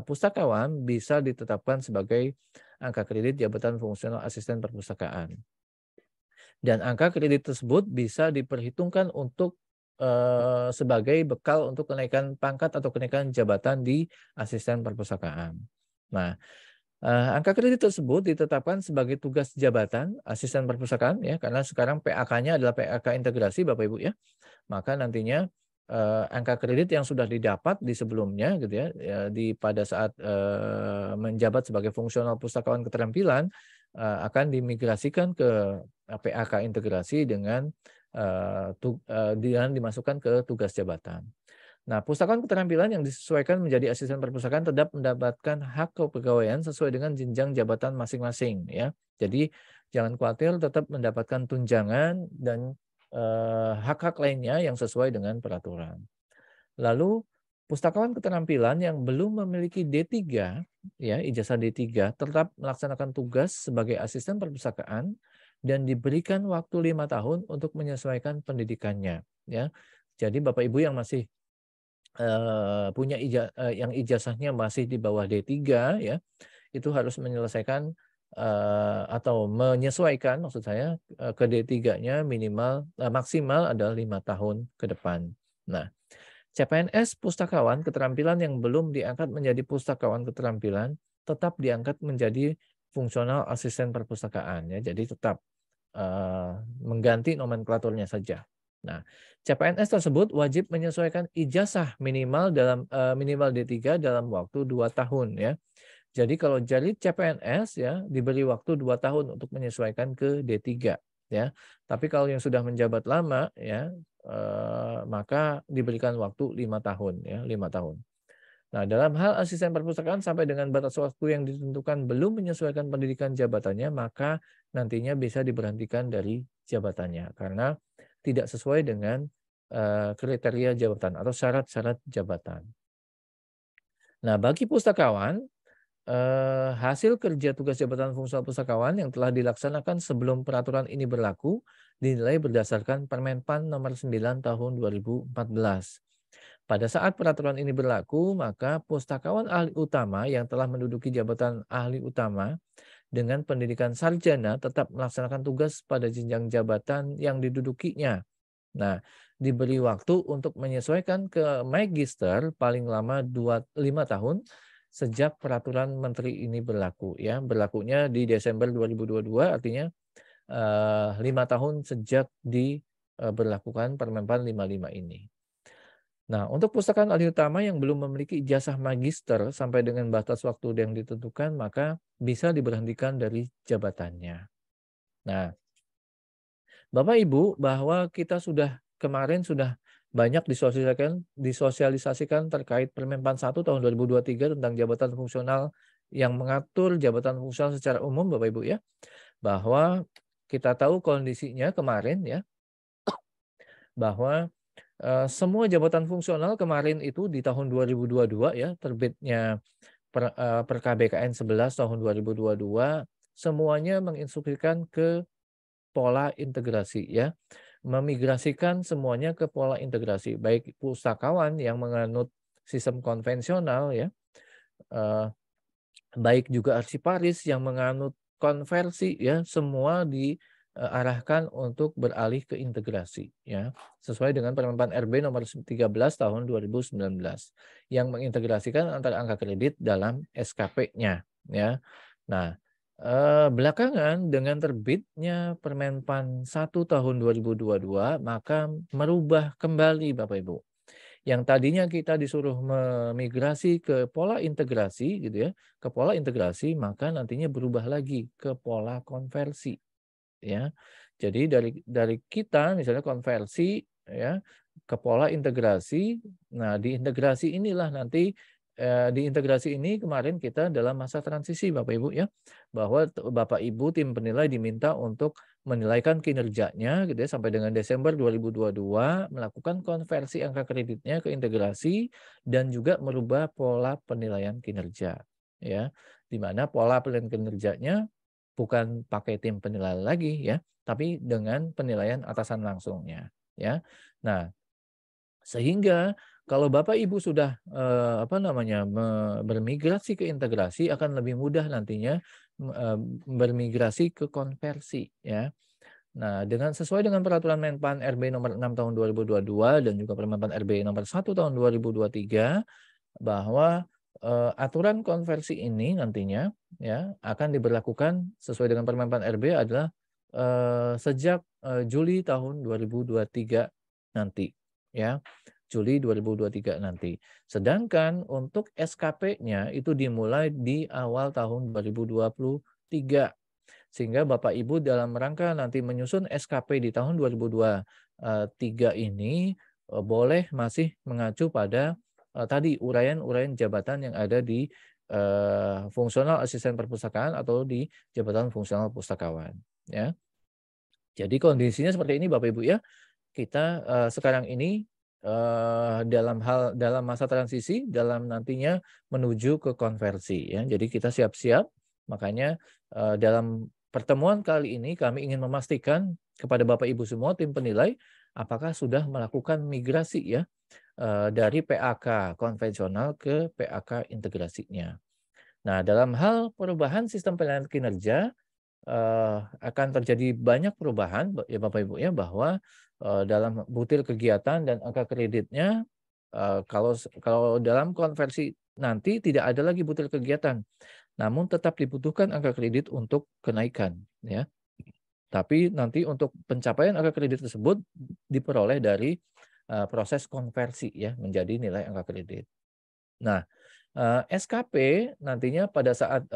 pustakawan bisa ditetapkan sebagai angka kredit jabatan fungsional asisten perpustakaan. Dan angka kredit tersebut bisa diperhitungkan untuk sebagai bekal untuk kenaikan pangkat atau kenaikan jabatan di asisten perpustakaan. Nah, angka kredit tersebut ditetapkan sebagai tugas jabatan asisten perpustakaan ya, karena sekarang PAK-nya adalah PAK integrasi Bapak Ibu ya. Maka nantinya angka kredit yang sudah didapat di sebelumnya gitu ya, pada saat menjabat sebagai fungsional pustakawan keterampilan akan dimigrasikan ke PAK integrasi dengan dimasukkan ke tugas jabatan. Nah, pustakawan keterampilan yang disesuaikan menjadi asisten perpustakaan tetap mendapatkan hak kepegawaian sesuai dengan jenjang jabatan masing-masing ya. Jadi jangan khawatir, tetap mendapatkan tunjangan dan hak-hak lainnya yang sesuai dengan peraturan. Lalu pustakawan keterampilan yang belum memiliki D3 ya, ijazah D3 tetap melaksanakan tugas sebagai asisten perpustakaan dan diberikan waktu 5 tahun untuk menyesuaikan pendidikannya ya. Jadi Bapak Ibu yang masih punya yang ijazahnya masih di bawah D3 ya, itu harus menyelesaikan atau menyesuaikan maksud saya ke D3-nya minimal maksimal adalah 5 tahun ke depan. Nah, CPNS pustakawan keterampilan yang belum diangkat menjadi pustakawan keterampilan tetap diangkat menjadi fungsional asisten perpustakaan ya. Jadi tetap mengganti nomenklaturnya saja. Nah, CPNS tersebut wajib menyesuaikan ijazah minimal minimal D3 dalam waktu 2 tahun ya. Jadi kalau jadi CPNS ya diberi waktu 2 tahun untuk menyesuaikan ke D3 ya. Tapi kalau yang sudah menjabat lama ya maka diberikan waktu 5 tahun ya, 5 tahun. Nah, dalam hal asisten perpustakaan sampai dengan batas waktu yang ditentukan belum menyesuaikan pendidikan jabatannya, maka nantinya bisa diberhentikan dari jabatannya karena tidak sesuai dengan kriteria jabatan atau syarat-syarat jabatan. Nah, bagi pustakawan, hasil kerja tugas jabatan fungsional pustakawan yang telah dilaksanakan sebelum peraturan ini berlaku dinilai berdasarkan Permenpan nomor 9 tahun 2014. Pada saat peraturan ini berlaku, maka pustakawan ahli utama yang telah menduduki jabatan ahli utama dengan pendidikan sarjana tetap melaksanakan tugas pada jenjang jabatan yang didudukinya. Nah, diberi waktu untuk menyesuaikan ke magister paling lama 5 tahun sejak peraturan menteri ini berlaku. Ya, berlakunya di Desember 2022, artinya 5 tahun sejak diberlakukan Permenpan 55 ini. Nah, untuk pustakaan ahli utama yang belum memiliki ijazah magister sampai dengan batas waktu yang ditentukan, maka bisa diberhentikan dari jabatannya. Nah, Bapak Ibu, bahwa kita kemarin sudah banyak disosialisasikan terkait Permenpan 1 tahun 2023 tentang jabatan fungsional yang mengatur jabatan fungsional secara umum, Bapak Ibu ya. Bahwa kita tahu kondisinya kemarin ya, bahwa semua jabatan fungsional kemarin itu di tahun 2022 ya, terbitnya KBKN 11 tahun 2022, semuanya menginstruksikan ke pola integrasi ya. Memigrasikan semuanya ke pola integrasi, baik pustakawan yang menganut sistem konvensional ya, baik juga arsiparis yang menganut konversi ya, semua diarahkan untuk beralih ke integrasi ya, sesuai dengan Permenpan RB nomor 13 tahun 2019 yang mengintegrasikan antara angka kredit dalam SKP-nya ya. Nah, belakangan dengan terbitnya Permenpan 1 tahun 2022 maka merubah kembali Bapak Ibu. Yang tadinya kita disuruh memigrasi ke pola integrasi gitu ya, ke pola integrasi maka nantinya berubah lagi ke pola konversi. ya. Jadi dari kita misalnya konversi ya ke pola integrasi. Nah, di integrasi inilah nanti di integrasi ini kemarin kita dalam masa transisi Bapak Ibu ya, bahwa Bapak Ibu tim penilai diminta untuk menilaikan kinerjanya gitu ya sampai dengan Desember 2022, melakukan konversi angka kreditnya ke integrasi dan juga merubah pola penilaian kinerja ya. Di mana pola penilaian kinerjanya bukan pakai tim penilai lagi ya, tapi dengan penilaian atasan langsungnya ya. Nah, sehingga kalau Bapak Ibu sudah bermigrasi ke integrasi akan lebih mudah nantinya bermigrasi ke konversi ya. Nah, sesuai dengan peraturan Menpan RB nomor 6 tahun 2022 dan juga Permenpan RB nomor 1 tahun 2023 bahwa aturan konversi ini nantinya ya akan diberlakukan sesuai dengan Permenpan RB adalah sejak Juli tahun 2023 nanti ya. Juli 2023 nanti. Sedangkan untuk SKP-nya itu dimulai di awal tahun 2023. Sehingga Bapak Ibu dalam rangka nanti menyusun SKP di tahun 2023 ini boleh masih mengacu pada tadi uraian-uraian jabatan yang ada di fungsional asisten perpustakaan atau di jabatan fungsional pustakawan ya. Jadi kondisinya seperti ini Bapak Ibu ya. Kita sekarang ini dalam masa transisi dalam nantinya menuju ke konversi ya. Jadi kita siap-siap. Makanya dalam pertemuan kali ini kami ingin memastikan kepada Bapak Ibu semua tim penilai apakah sudah melakukan migrasi ya dari PAK konvensional ke PAK integrasinya. Nah, dalam hal perubahan sistem penilaian kinerja akan terjadi banyak perubahan ya Bapak Ibu ya, bahwa dalam butir kegiatan dan angka kreditnya kalau dalam konversi nanti tidak ada lagi butir kegiatan, namun tetap dibutuhkan angka kredit untuk kenaikan ya. Tapi nanti untuk pencapaian angka kredit tersebut diperoleh dari proses konversi ya menjadi nilai angka kredit. Nah, SKP nantinya pada saat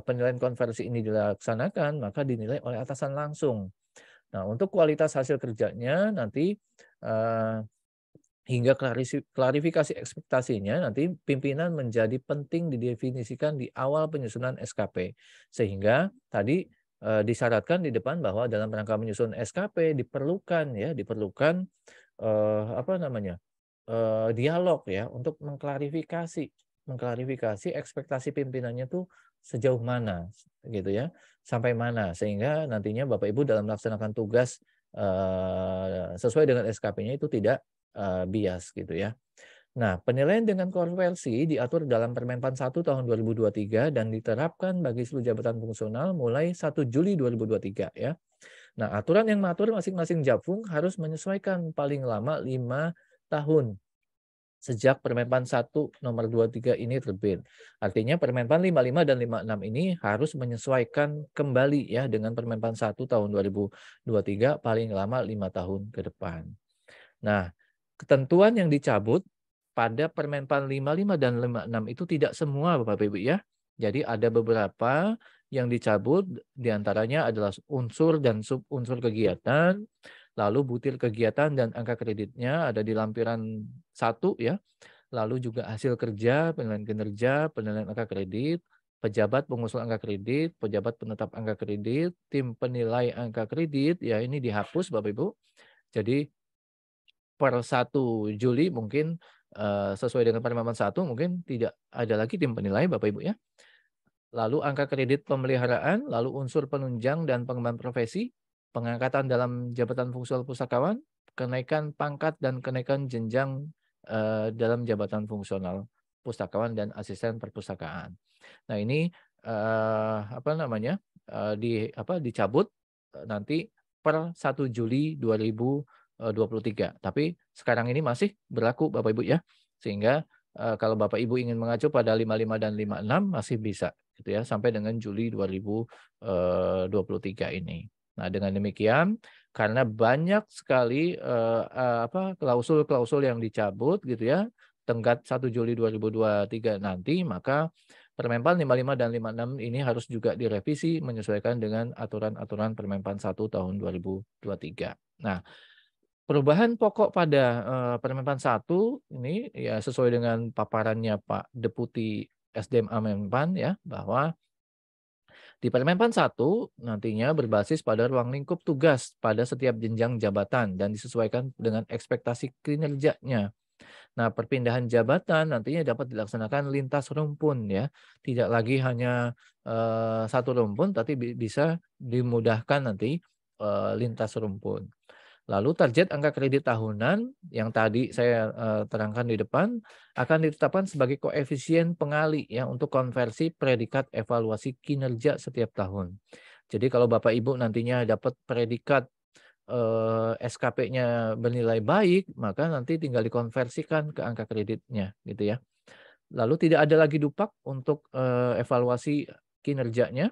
penilaian konversi ini dilaksanakan maka dinilai oleh atasan langsung. Nah, untuk kualitas hasil kerjanya nanti hingga klarifikasi ekspektasinya nanti pimpinan menjadi penting didefinisikan di awal penyusunan SKP. Sehingga tadi disyaratkan di depan bahwa dalam rangka menyusun SKP diperlukan dialog ya untuk mengklarifikasi ekspektasi pimpinannya tuh sejauh mana gitu ya, sampai mana sehingga nantinya Bapak Ibu dalam melaksanakan tugas sesuai dengan SKP-nya itu tidak bias gitu ya. Nah, penilaian dengan konversi diatur dalam Permenpan 1 tahun 2023 dan diterapkan bagi seluruh jabatan fungsional mulai 1 Juli 2023 ya. Nah, aturan yang mengatur masing-masing Japfung harus menyesuaikan paling lama 5 tahun sejak Permenpan 1 nomor 23 ini terbit. Artinya Permenpan 55 dan 56 ini harus menyesuaikan kembali ya dengan Permenpan 1 tahun 2023 paling lama 5 tahun ke depan. Nah, ketentuan yang dicabut pada Permenpan 55 dan 56 itu tidak semua Bapak Ibu ya. Jadi ada beberapa yang dicabut, diantaranya adalah unsur dan subunsur kegiatan, lalu butir kegiatan dan angka kreditnya ada di lampiran 1 ya, lalu juga hasil kerja, penilaian kinerja, penilaian angka kredit, pejabat pengusul angka kredit, pejabat penetap angka kredit, tim penilai angka kredit, ya ini dihapus Bapak Ibu. Jadi per 1 Juli mungkin sesuai dengan Permenpan 1 mungkin tidak ada lagi tim penilai Bapak Ibu ya. Lalu angka kredit pemeliharaan, lalu unsur penunjang dan pengembangan profesi, pengangkatan dalam jabatan fungsional pustakawan, kenaikan pangkat dan kenaikan jenjang dalam jabatan fungsional pustakawan dan asisten perpustakaan. Nah, ini dicabut nanti per 1 Juli 2023. Tapi sekarang ini masih berlaku Bapak Ibu ya. Sehingga kalau Bapak Ibu ingin mengacu pada 55 dan 56 masih bisa gitu ya sampai dengan Juli 2023 ini. Nah, dengan demikian karena banyak sekali klausul-klausul yang dicabut gitu ya, tenggat 1 Juli 2023 nanti, maka Permenpan 55 dan 56 ini harus juga direvisi menyesuaikan dengan aturan-aturan Permenpan 1 tahun 2023. Nah, perubahan pokok pada Permenpan 1 ini ya sesuai dengan paparannya Pak Deputi SDM Menpan ya, bahwa di Permenpan 1 nantinya berbasis pada ruang lingkup tugas pada setiap jenjang jabatan dan disesuaikan dengan ekspektasi kinerjanya. Nah, perpindahan jabatan nantinya dapat dilaksanakan lintas rumpun ya. Tidak lagi hanya satu rumpun, tapi bisa dimudahkan nanti lintas rumpun. Lalu target angka kredit tahunan yang tadi saya terangkan di depan akan ditetapkan sebagai koefisien pengali ya untuk konversi predikat evaluasi kinerja setiap tahun. Jadi kalau Bapak Ibu nantinya dapat predikat SKP-nya bernilai baik, maka nanti tinggal dikonversikan ke angka kreditnya gitu ya. Lalu tidak ada lagi dupak untuk evaluasi kinerjanya.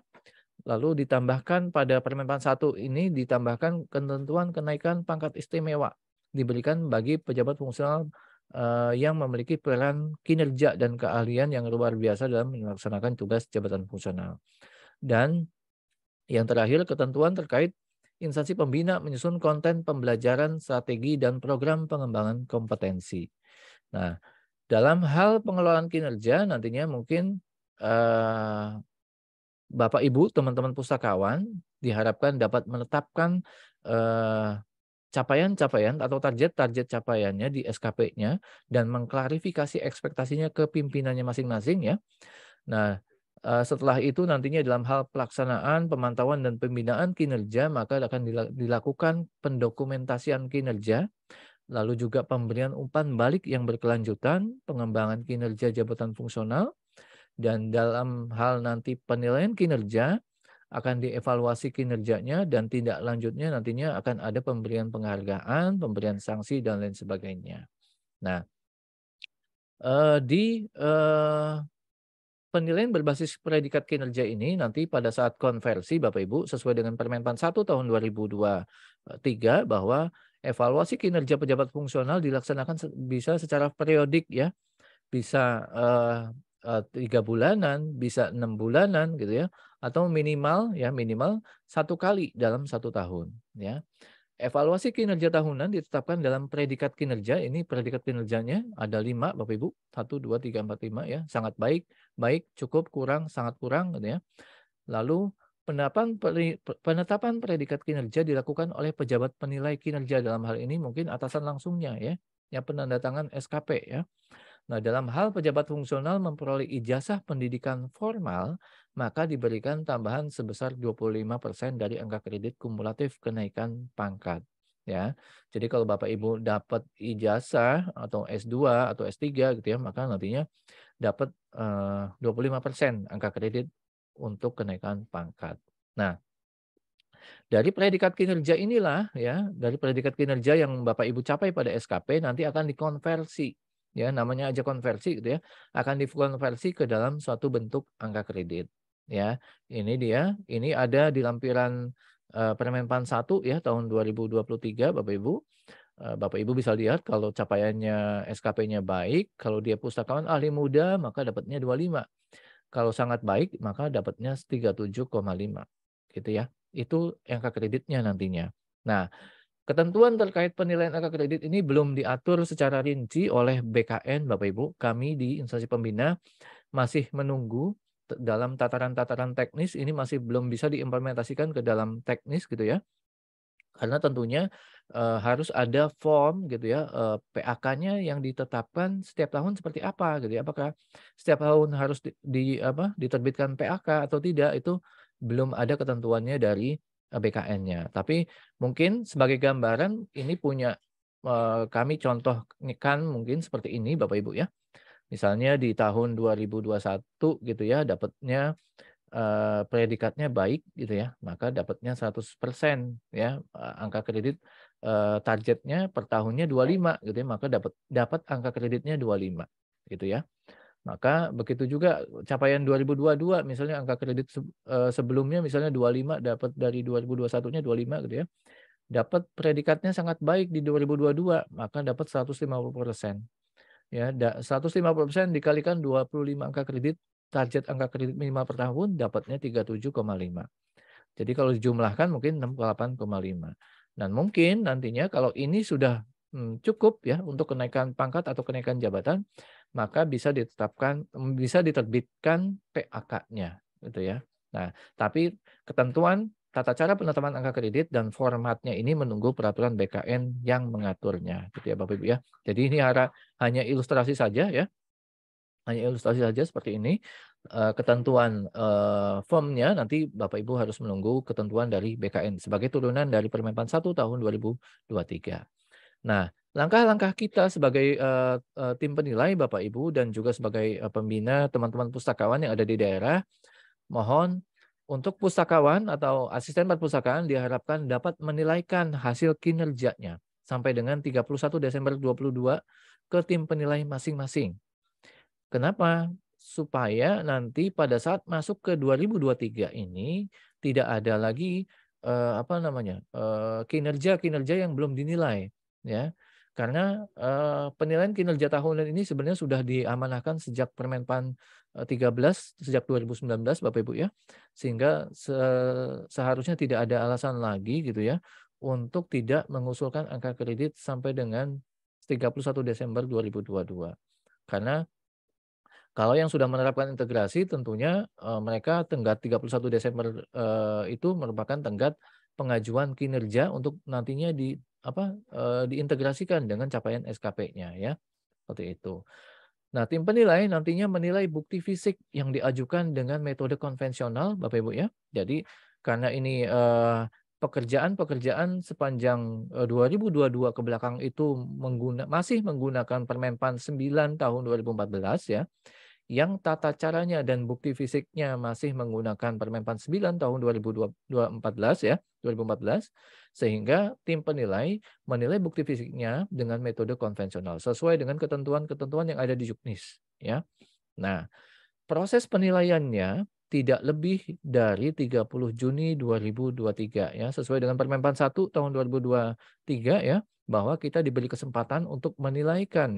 Lalu ditambahkan pada Permenpan 1 ini ditambahkan ketentuan kenaikan pangkat istimewa diberikan bagi pejabat fungsional yang memiliki peran kinerja dan keahlian yang luar biasa dalam melaksanakan tugas jabatan fungsional. Dan yang terakhir, ketentuan terkait instansi pembina menyusun konten pembelajaran, strategi, dan program pengembangan kompetensi. Nah, dalam hal pengelolaan kinerja nantinya mungkin Bapak Ibu, teman-teman pustakawan diharapkan dapat menetapkan capaian-capaian atau target-target capaiannya di SKP-nya dan mengklarifikasi ekspektasinya ke pimpinannya masing-masing ya. Nah, setelah itu nantinya dalam hal pelaksanaan, pemantauan, dan pembinaan kinerja, maka akan dilakukan pendokumentasian kinerja, lalu juga pemberian umpan balik yang berkelanjutan, pengembangan kinerja jabatan fungsional, dan dalam hal nanti penilaian kinerja, akan dievaluasi kinerjanya, dan tindak lanjutnya nantinya akan ada pemberian penghargaan, pemberian sanksi, dan lain sebagainya. Nah, di penilaian berbasis predikat kinerja ini nanti pada saat konversi Bapak Ibu sesuai dengan Permenpan 1 tahun 2023 bahwa evaluasi kinerja pejabat fungsional dilaksanakan bisa secara periodik ya. Bisa 3 bulanan, bisa 6 bulanan gitu ya, atau minimal 1 kali dalam 1 tahun ya. Evaluasi kinerja tahunan ditetapkan dalam predikat kinerja. Ini predikat kinerjanya ada 5 Bapak Ibu. 1, 2, 3, 4, 5 ya. Sangat baik, baik, cukup, kurang, sangat kurang gitu ya. Lalu penetapan predikat kinerja dilakukan oleh pejabat penilai kinerja, dalam hal ini mungkin atasan langsungnya ya, yang penandatangan SKP ya. Nah, dalam hal pejabat fungsional memperoleh ijazah pendidikan formal, maka diberikan tambahan sebesar 25% dari angka kredit kumulatif kenaikan pangkat. Ya, jadi kalau Bapak Ibu dapat ijazah atau S2 atau S3 gitu ya, maka nantinya dapat 25% angka kredit untuk kenaikan pangkat. Nah, dari predikat kinerja inilah ya, dari predikat kinerja yang Bapak Ibu capai pada SKP nanti akan dikonversi ya, namanya aja konversi gitu ya, akan dikonversi ke dalam suatu bentuk angka kredit ya. Ini dia, ini ada di lampiran Permenpan 1 ya tahun 2023 Bapak Ibu. Bapak Ibu bisa lihat kalau capaiannya SKP-nya baik, kalau dia pustakawan ahli muda maka dapatnya 25. Kalau sangat baik maka dapatnya 37,5 gitu ya. Itu angka kreditnya nantinya. Nah, ketentuan terkait penilaian angka kredit ini belum diatur secara rinci oleh BKN Bapak Ibu. Kami di instansi pembina masih menunggu dalam tataran-tataran teknis, ini masih belum bisa diimplementasikan ke dalam teknis gitu ya. Karena tentunya harus ada form gitu ya, PAK-nya yang ditetapkan setiap tahun seperti apa gitu ya. Apakah setiap tahun harus diterbitkan PAK atau tidak, itu belum ada ketentuannya dari BKN-nya. Tapi mungkin sebagai gambaran ini punya kami contohkan mungkin seperti ini Bapak Ibu ya. Misalnya di tahun 2021 gitu ya, dapatnya predikatnya baik gitu ya, maka dapatnya 100% ya, angka kredit targetnya per tahunnya 25 gitu ya, maka dapat angka kreditnya 25 gitu ya. Maka begitu juga capaian 2022 misalnya angka kredit sebelumnya misalnya 25, dapat dari 2021-nya 25 gitu ya. Dapat predikatnya sangat baik di 2022, maka dapat 150%. Ya, 150% dikalikan 25 angka kredit, target angka kredit minimal per tahun dapatnya 37,5. Jadi kalau dijumlahkan mungkin 68,5. Dan mungkin nantinya kalau ini sudah cukup ya untuk kenaikan pangkat atau kenaikan jabatan, maka bisa bisa diterbitkan PAK-nya gitu ya. Nah, tapi ketentuan tata cara penetapan angka kredit dan formatnya ini menunggu peraturan BKN yang mengaturnya gitu ya Bapak Ibu ya. Jadi ini hanya ilustrasi saja ya. Hanya ilustrasi saja seperti ini. Ketentuan formnya nanti Bapak Ibu harus menunggu ketentuan dari BKN sebagai turunan dari Permenpan 1 tahun 2023. Nah, langkah-langkah kita sebagai tim penilai Bapak Ibu dan juga sebagai pembina teman-teman pustakawan yang ada di daerah, mohon untuk pustakawan atau asisten perpustakaan diharapkan dapat menilaikan hasil kinerjanya sampai dengan 31 Desember 2022 ke tim penilai masing-masing. Kenapa? Supaya nanti pada saat masuk ke 2023 ini tidak ada lagi kinerja-kinerja yang belum dinilai ya. Karena penilaian kinerja tahunan ini sebenarnya sudah diamanahkan sejak Permenpan 13 sejak 2019 Bapak Ibu ya. Sehingga seharusnya tidak ada alasan lagi gitu ya untuk tidak mengusulkan angka kredit sampai dengan 31 Desember 2022. Karena kalau yang sudah menerapkan integrasi tentunya mereka tenggat 31 Desember itu merupakan tenggat pengajuan kinerja untuk nantinya diintegrasikan dengan capaian SKP-nya ya. Seperti itu. Nah, tim penilai nantinya menilai bukti fisik yang diajukan dengan metode konvensional Bapak Ibu ya. Jadi karena ini pekerjaan-pekerjaan sepanjang 2022 ke belakang itu masih menggunakan Permenpan 9 tahun 2014 ya, yang tata caranya dan bukti fisiknya masih menggunakan Permenpan 9 tahun 2014 ya, 2014, sehingga tim penilai menilai bukti fisiknya dengan metode konvensional sesuai dengan ketentuan-ketentuan yang ada di Juknis ya. Nah, proses penilaiannya tidak lebih dari 30 Juni 2023 ya, sesuai dengan Permenpan 1 tahun 2023 ya, bahwa kita diberi kesempatan untuk menilaikan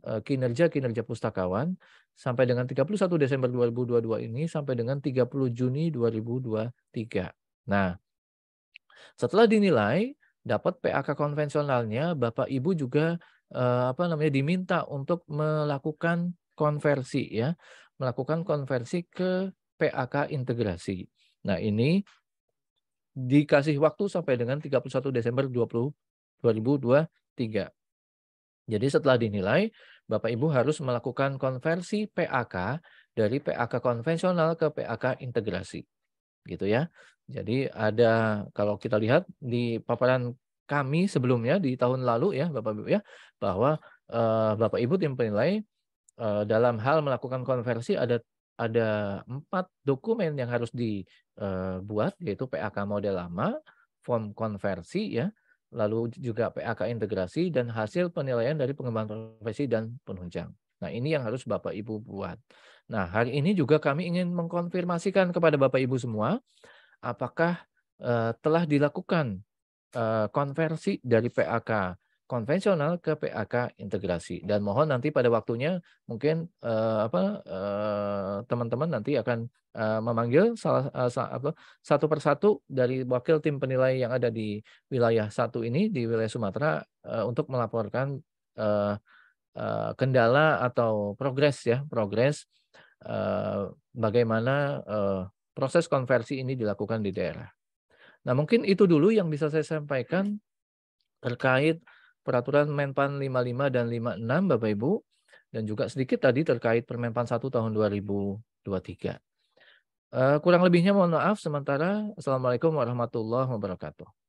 kinerja-kinerja pustakawan sampai dengan 31 Desember 2022 ini sampai dengan 30 Juni 2023. Nah, setelah dinilai dapat PAK konvensionalnya, Bapak Ibu juga diminta untuk melakukan konversi ya, melakukan konversi ke PAK integrasi. Nah, ini dikasih waktu sampai dengan 31 Desember 2023. Jadi setelah dinilai, Bapak Ibu harus melakukan konversi PAK dari PAK konvensional ke PAK integrasi. Gitu ya. Jadi kalau kita lihat di paparan kami sebelumnya di tahun lalu ya Bapak Ibu ya, bahwa Bapak Ibu tim penilai dalam hal melakukan konversi ada 4 dokumen yang harus dibuat, yaitu PAK model lama, form konversi ya, lalu juga PAK integrasi dan hasil penilaian dari pengembangan profesi dan penunjang. Nah, ini yang harus Bapak Ibu buat. Nah, hari ini juga kami ingin mengkonfirmasikan kepada Bapak Ibu semua, apakah telah dilakukan konversi dari PAK konvensional ke PAK integrasi. Dan mohon nanti pada waktunya mungkin teman-teman nanti akan memanggil satu persatu dari wakil tim penilai yang ada di wilayah satu ini, di wilayah Sumatera, untuk melaporkan kendala atau progres bagaimana proses konversi ini dilakukan di daerah. Nah, mungkin itu dulu yang bisa saya sampaikan terkait peraturan Menpan 55 dan 56 Bapak Ibu, dan juga sedikit tadi terkait Permenpan 1 tahun 2023. Kurang lebihnya mohon maaf sementara. Assalamualaikum warahmatullahi wabarakatuh.